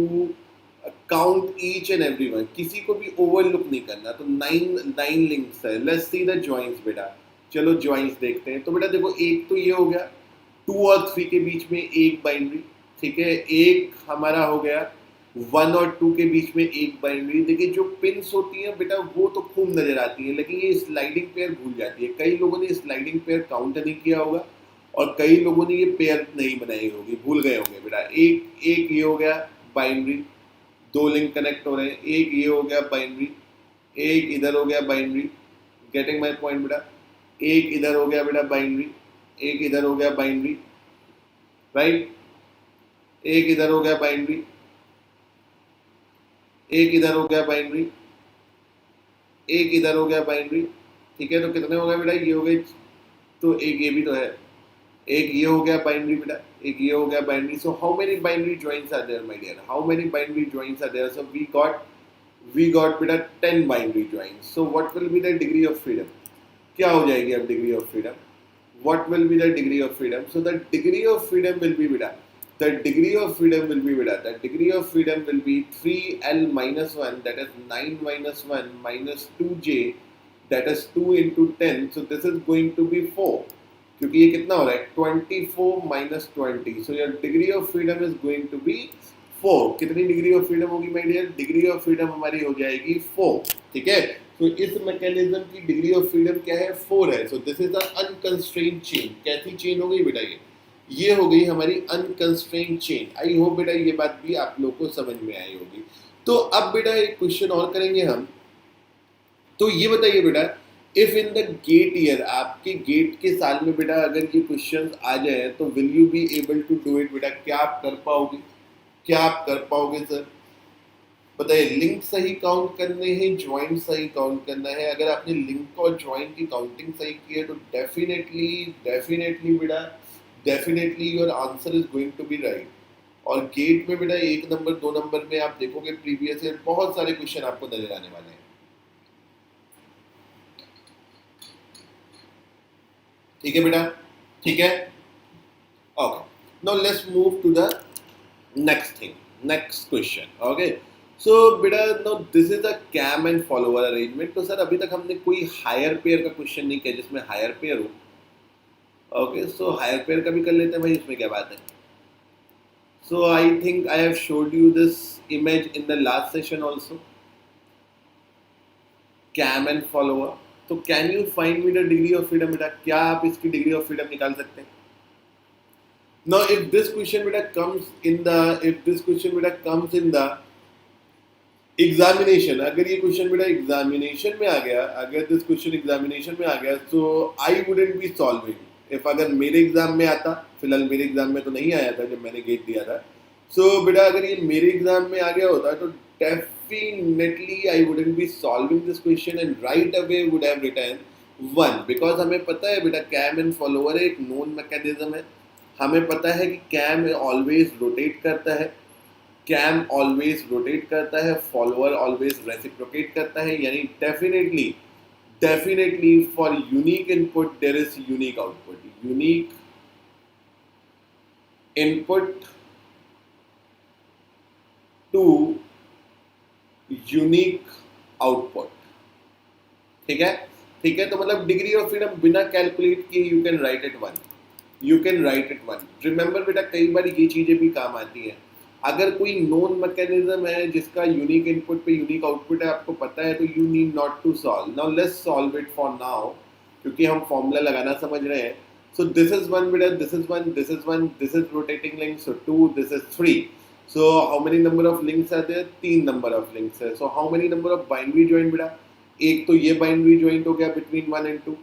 count each and every one. किसी को भी overlook नहीं करना. तो 9 links है. Let's see the joins बेटा. चलो joins देखते हैं. तो बेटा देखो एक तो ये हो गया 2 और 3 के बीच में एक बाइनरी. ठीक है, एक हमारा हो गया 1 और 2 के बीच में एक बाइनरी. देखिए जो पिन्स होती हैं बेटा वो तो खूब नजर आती है, लेकिन ये स्लाइडिंग पेयर भूल जाती है. कई लोगों ने स्लाइडिंग पेयर काउंट नहीं किया होगा और कई लोगों ने ये पेयर नहीं बनाई होगी, भूल गए होंगे बेटा. एक ये हो गया बाइनरी, 2 लिंक कनेक्ट हो रहे हैं. एक ये हो गया बाइनरी, एक इधर हो गया बाइनरी. गेटिंग माई पॉइंट बेटा. एक इधर हो गया बेटा बाइनरी, एक इधर हो गया बाइनरी, राइट. एक इधर हो गया बाइनरी, एक इधर हो गया बाइनरी, एक इधर हो गया बाइनरी. ठीक है, तो कितने हो गए बेटा? ये हो गए. तो एक ये भी तो है. एक ये हो गया बाइनरी बेटा, एक ये हो गया binary. So how many binary joints are there my dear? How many binary joints are there? So we got बेटा 10 binary joints. So what will be the degree of freedom? क्या हो जाएगी अब degree of freedom? What will be the degree of freedom? So the degree of freedom will be बेटा, the degree of freedom will be beta. The degree of freedom will be 3l minus 1, that is 9 minus 1 minus 2j, that is 2 into 10. So this is going to be 4. क्योंकि ये कितना हो रहा है? 24 minus 20. So your degree of freedom is going to be 4. कितनी degree of freedom होगी my dear? Degree of freedom हमारी हो जाएगी 4. ठीक है. तो इस मैकेनिज्म की डिग्री ऑफ फ्रीडम क्या है? 4 है. So this is the unconstrained chain. कैसी चेन हो गई बेटा? ये हो गई हमारी अनकंस्ट्रेन्ड चेन. आई होप बेटा ये बात भी आप लोग को समझ में आई होगी. तो अब बेटा एक क्वेश्चन और करेंगे हम. तो ये बताइए बेटा, if in the GATE year, आपके गेट के साल में बेटा अगर ये क्वेश्चन आ जाए तो will you be able to do it बेटा? क्या आप कर पाओगे? क्या आप कर पाओगे सर? बताइए. लिंक सही काउंट करने हैं, ज्वाइंट सही काउंट करना है. अगर आपने लिंक और ज्वाइंट की काउंटिंग सही की है तो डेफिनेटली बेटा, definitely your answer is going to be right. और गेट में बेटा 1 नंबर 2 नंबर में आप देखोगे प्रीवियस ईयर बहुत सारे क्वेश्चन आपको नजर आने वाले हैं। ठीक है बेटा, ठीक है, okay. Now let's move to the next thing, next question. Okay, so बेटा now this is a cam and follower arrangement. तो सर अभी तक हमने कोई हायर पेयर का क्वेश्चन नहीं किया जिसमें हायर पेयर हो। ओके, सो हायर पेयर का भी कर लेते हैं भाई, इसमें क्या बात है। So I think I have showed you this image in the last session also. Cam and follower. So can you find me the degree of freedom बेटा? क्या आप इसकी degree of freedom निकाल सकते हैं? Now if this question बेटा comes in the examination, अगर ये क्वेश्चन बेटा एग्जामिनेशन में आ गया, अगर दिस क्वेश्चन एग्जामिनेशन में आ गया, so I wouldn't be solving. If अगर मेरे एग्जाम में आता, फिलहाल मेरे एग्जाम में तो नहीं आया था जब मैंने गेट दिया था, सो बेटा अगर ये मेरे एग्जाम में आ गया होता तो definitely I wouldn't be solving this question and right away would have written 1, because हमें पता है बेटा कैम एंड फॉलोअर एक नोन मैकेनिज्म है। हमें पता है कि कैम ऑलवेज रोटेट करता है, कैम ऑलवेज रोटेट करता है, फॉलोअर ऑलवेज रेसिप्रोकेट करता है, यानी definitely for unique input there is unique output, unique input to unique output. ठीक है, ठीक है, तो मतलब डिग्री ऑफ फ्रीडम बिना कैलकुलेट किए you can write it 1, you can write it 1। Remember बेटा कई बार ये चीजें भी काम आती हैं। अगर कोई नोन मैकेनिज्म है जिसका यूनिक इनपुट पे यूनिक आउटपुट है, आपको पता है, तो you need not to solve. Now let's solve it for now, क्योंकि हम फॉर्मूला लगाना समझ रहे हैं। सो दिस इज 1 बेटा, this is 1, this is 1, this is rotating link, so 2, this is 3। So how many number of links are there? 3 number of links है। So how many number of binary joint बेटा? एक तो ये binary joint हो गया between 1 and 2,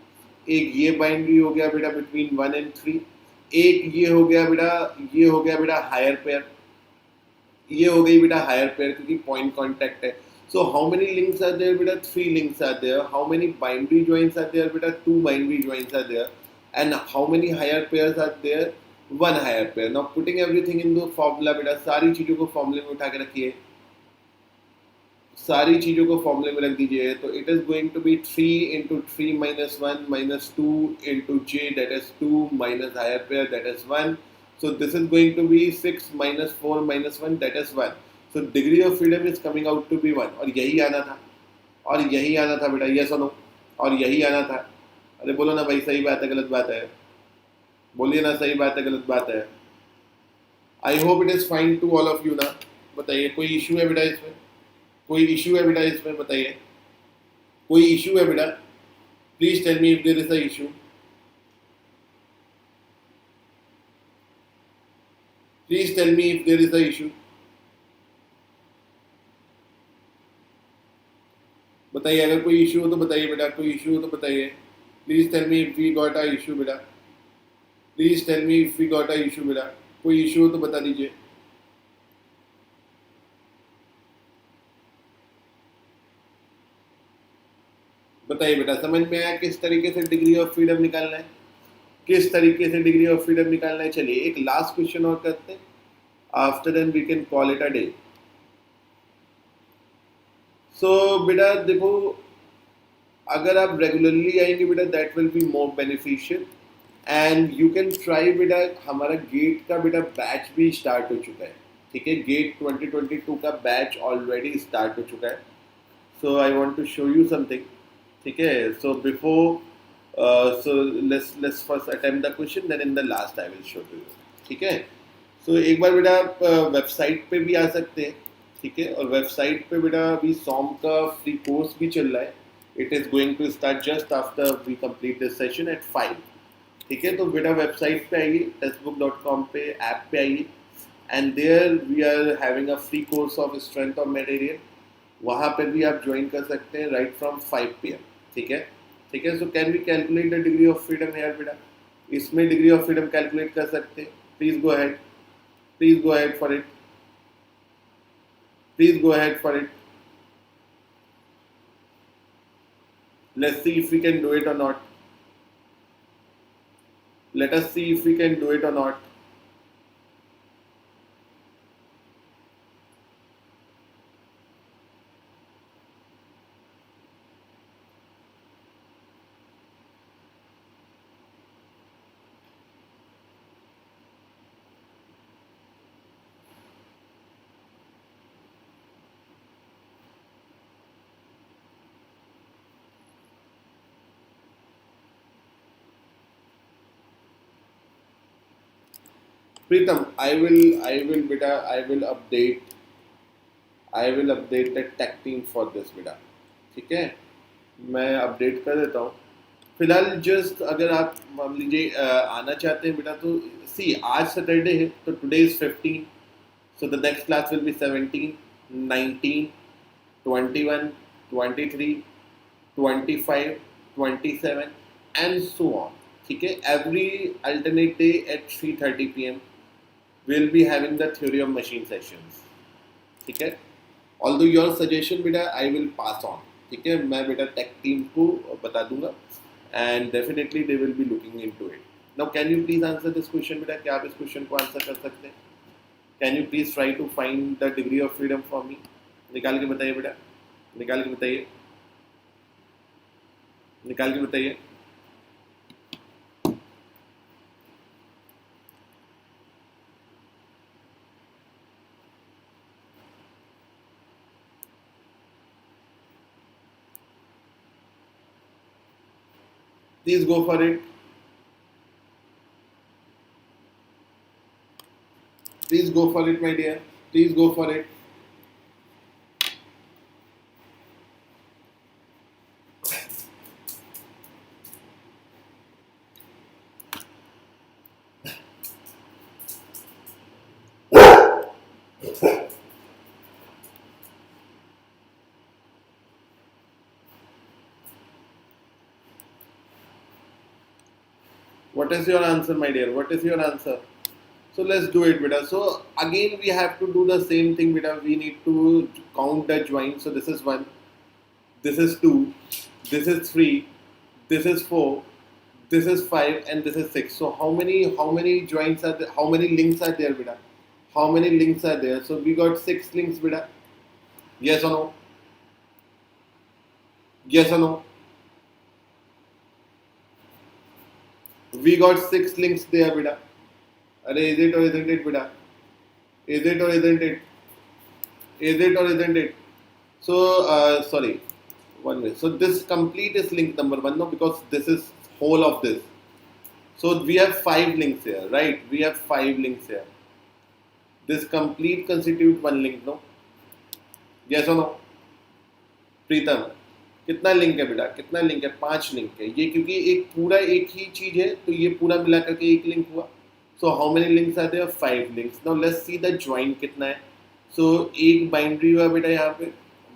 एक ये binary हो गया बेटा बिटवीन 1 एंड 3, एक ये हो गया बेटा, ये हो गया बेटा हायर पेयर, ये हो गई बेटा हायर पेयर क्योंकि पॉइंट कांटेक्ट है। So how many links are there बेटा? 3 links are there. How many binary joints are there बेटा? 2 binary joints are there. And how many higher pairs are there? 1 higher pair. Now putting everything in the formula बेटा, सारी चीजों को फॉर्मूले में उठा के रखिए, सारी चीजों को फॉर्मूले में रख दीजिए। तो it is going to be 3 into 3 minus 1 minus 2 into j, that is 2 minus higher pair, that is 1. So this is going to be 6 minus 4 minus 1, that is 1. So degree of freedom is coming out to be 1. और यही आना था, और यही आना था बेटा, ये सुनो, और यही आना था। अरे बोलो ना भाई, सही बात है गलत बात है? बोलिए ना, सही बात है गलत बात है? I hope it is fine to all of you ना। बताइए कोई इशू है बेटा इसमें? कोई इशू है बेटा इसमें? बताइए कोई इशू है बेटा? Please tell me if there is a issue. Please tell me if there is a issue. बताइए अगर कोई इशू हो तो बताइए बेटा, कोई इशू हो तो बताइए। Please tell me if we got a issue बेटा, please tell me if we got a issue बेटा। कोई इशू हो तो बता दीजिए। बताइए बेटा, समझ में आया किस तरीके से डिग्री ऑफ फ्रीडम निकालना है? किस तरीके से डिग्री ऑफ फ्रीडम निकालना है? चलिए एक लास्ट क्वेश्चन और करते हैं, after then we can call it a day. So बेटा देखो, अगर आप रेगुलरली आएंगे बेटा that will be more beneficial and you can try बेटा। हमारा गेट का बेटा बैच भी स्टार्ट हो चुका है, ठीक है, गेट 2022 का बैच ऑलरेडी स्टार्ट हो चुका है। So I want to show you something, ठीक है। So before so let's first attempt the question, then in the last I will show to you, ठीक है। सो एक बार बेटा आप वेबसाइट पे भी आ सकते हैं, ठीक है, और वेबसाइट पे बेटा अभी सॉम का फ्री कोर्स भी चल रहा है। It is going to start just after we complete this session at 5, ठीक है। तो बेटा वेबसाइट पे आइए, testbook.com पे, ऐप पे आइए, and there we are having a free course of strength of material. वहाँ पर भी आप ज्वाइन कर सकते हैं राइट फ्रॉम 5 PM, ठीक है, ठीक है। So can we calculate the degree of freedom here बेटा? इसमें डिग्री ऑफ फ्रीडम कैलकुलेट कर सकते हैं। Please go ahead, please go ahead for it, please go ahead for it. Let's see if we can do it or not, let us see if we can do it or not. Pritam, I will update the tech team for this बेटा. ठीक है, मैं update कर देता हूँ. फिलहाल just अगर आप मान लीजिए आना चाहते हैं बेटा तो सी आज सैटरडे है तो today is 15, so the next class will be 17, 19, 21, 23, 25, 27 and so on. ठीक है, every alternate day at 3:30 p.m. we'll be having the theory of machine sessions. ठीक है, although your suggestion बेटा I will pass on. ठीक है, मैं बेटा tech team को बता दूंगा and definitely they will be looking into it. Now can you please answer this question बेटा, क्या आप इस क्वेश्चन को आंसर कर सकते हैं? Can you please try to find the degree of freedom for me? निकाल के बताइए बेटा, निकाल के बताइए, निकाल के बताइए. Please go for it. Please go for it, my dear. Please go for it. What is your answer, my dear? What is your answer? So let's do it, beta. So again, we have to do the same thing, beta. We need to count the joints. So this is 1, this is 2, this is 3, this is 4, this is 5, and this is 6. So how many joints are there? How many links are there, beta? How many links are there? So we got 6 links, beta. Yes or no? Yes or no? We got 6 links there, beta. Is it or isn't it, beta? Is it or isn't it? Is it or isn't it? So, sorry, one minute. So this complete is link number 1, no, because this is whole of this. So we have 5 links here, right? We have 5 links here. This complete constitute 1 link, no? Yes or no? प्रीतम, कितना link है बेटा, कितना link है? 5 link है ये, क्योंकि एक पूरा एक ही चीज है तो ये पूरा मिला करके एक लिंक हुआ. सो हाउ मेनी लिंक्स आते हैं? 5 links. Now let's see the join कितना है. सो एक बाइंड्री हुआ बेटा, यहाँ पे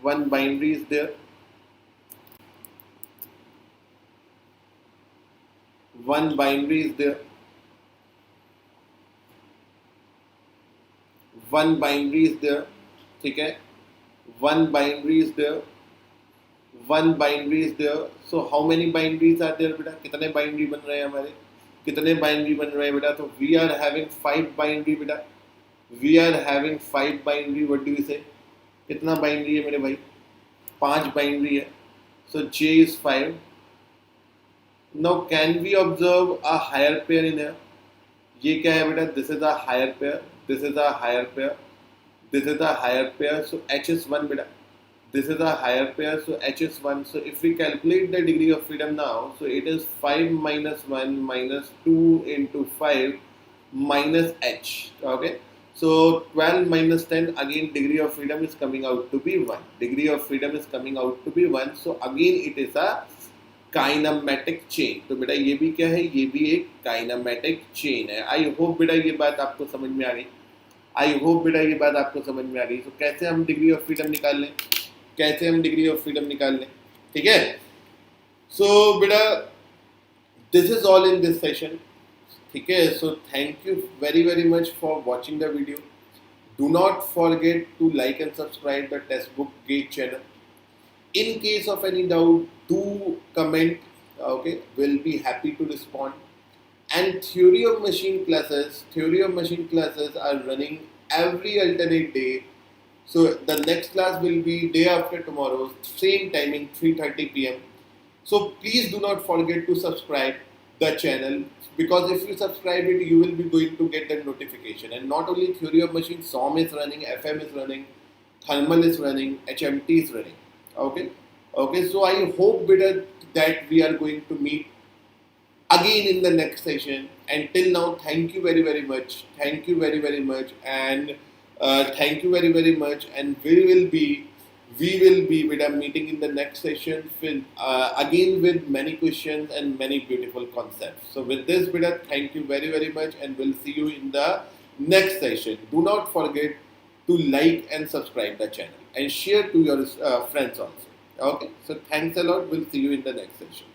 1 binary is there, 1 binary is there, 1 binary is there. ठीक है, 1 binary is there, 1 binary is there. So how many binaries are there बेटा? कितने बाइंड्री बन रहे हैं हमारे? कितने बाइंड्री बन रहे हैं बेटा? तो वी आर हैविंग 5 बाइंड्री बेटा. We are having 5 binary. What do you say? कितना बाइंड्री है मेरे भाई? 5 बाइंड्री है. So J is 5. Now can we observe a higher pair in here? ये क्या है बेटा? This is a higher pair, this is a higher pair, this is a higher pair. So H is 1 बेटा. This is a higher pair, so H is 1. So if we calculate the degree of freedom now, so it is 5 minus 1 minus 2 into 5 minus H. Okay, so 12 minus 10, again degree of freedom is coming out to be 1. Degree of freedom is coming out to be 1. So again it is a kinematic chain. तो बेटा ये भी क्या है? ये भी एक kinematic chain है. आई होप बेटा ये बात आपको समझ में आ गई. आई होप बेटा ये बात आपको समझ में आ गई. तो कैसे हम डिग्री ऑफ फ्रीडम निकाल लें? कैसे हम डिग्री ऑफ फ्रीडम निकाल लें? ठीक है. सो बेटा this is all in this session. ठीक है. So thank you very very much for watching the video. Do not forget to like and subscribe the textbook GATE channel. In case of any doubt, do comment. Okay, we'll be happy to respond. And theory of machine classes are running every alternate day. So the next class will be day after tomorrow, same timing, 3:30 p.m. So please do not forget to subscribe the channel, because if you subscribe it, you will be going to get that notification. And not only theory of machine, SOM is running, FM is running, thermal is running, HMT is running. Okay, so I hope better that we are going to meet again in the next session. Until now, thank you very very much. Thank you very very much, and thank you very very much. And we will be with a meeting in the next session with, again with many questions and many beautiful concepts. So with this, Bida, thank you very very much, and we'll see you in the next session. Do not forget to like and subscribe the channel and share to your friends also. Okay, so thanks a lot. We'll see you in the next session.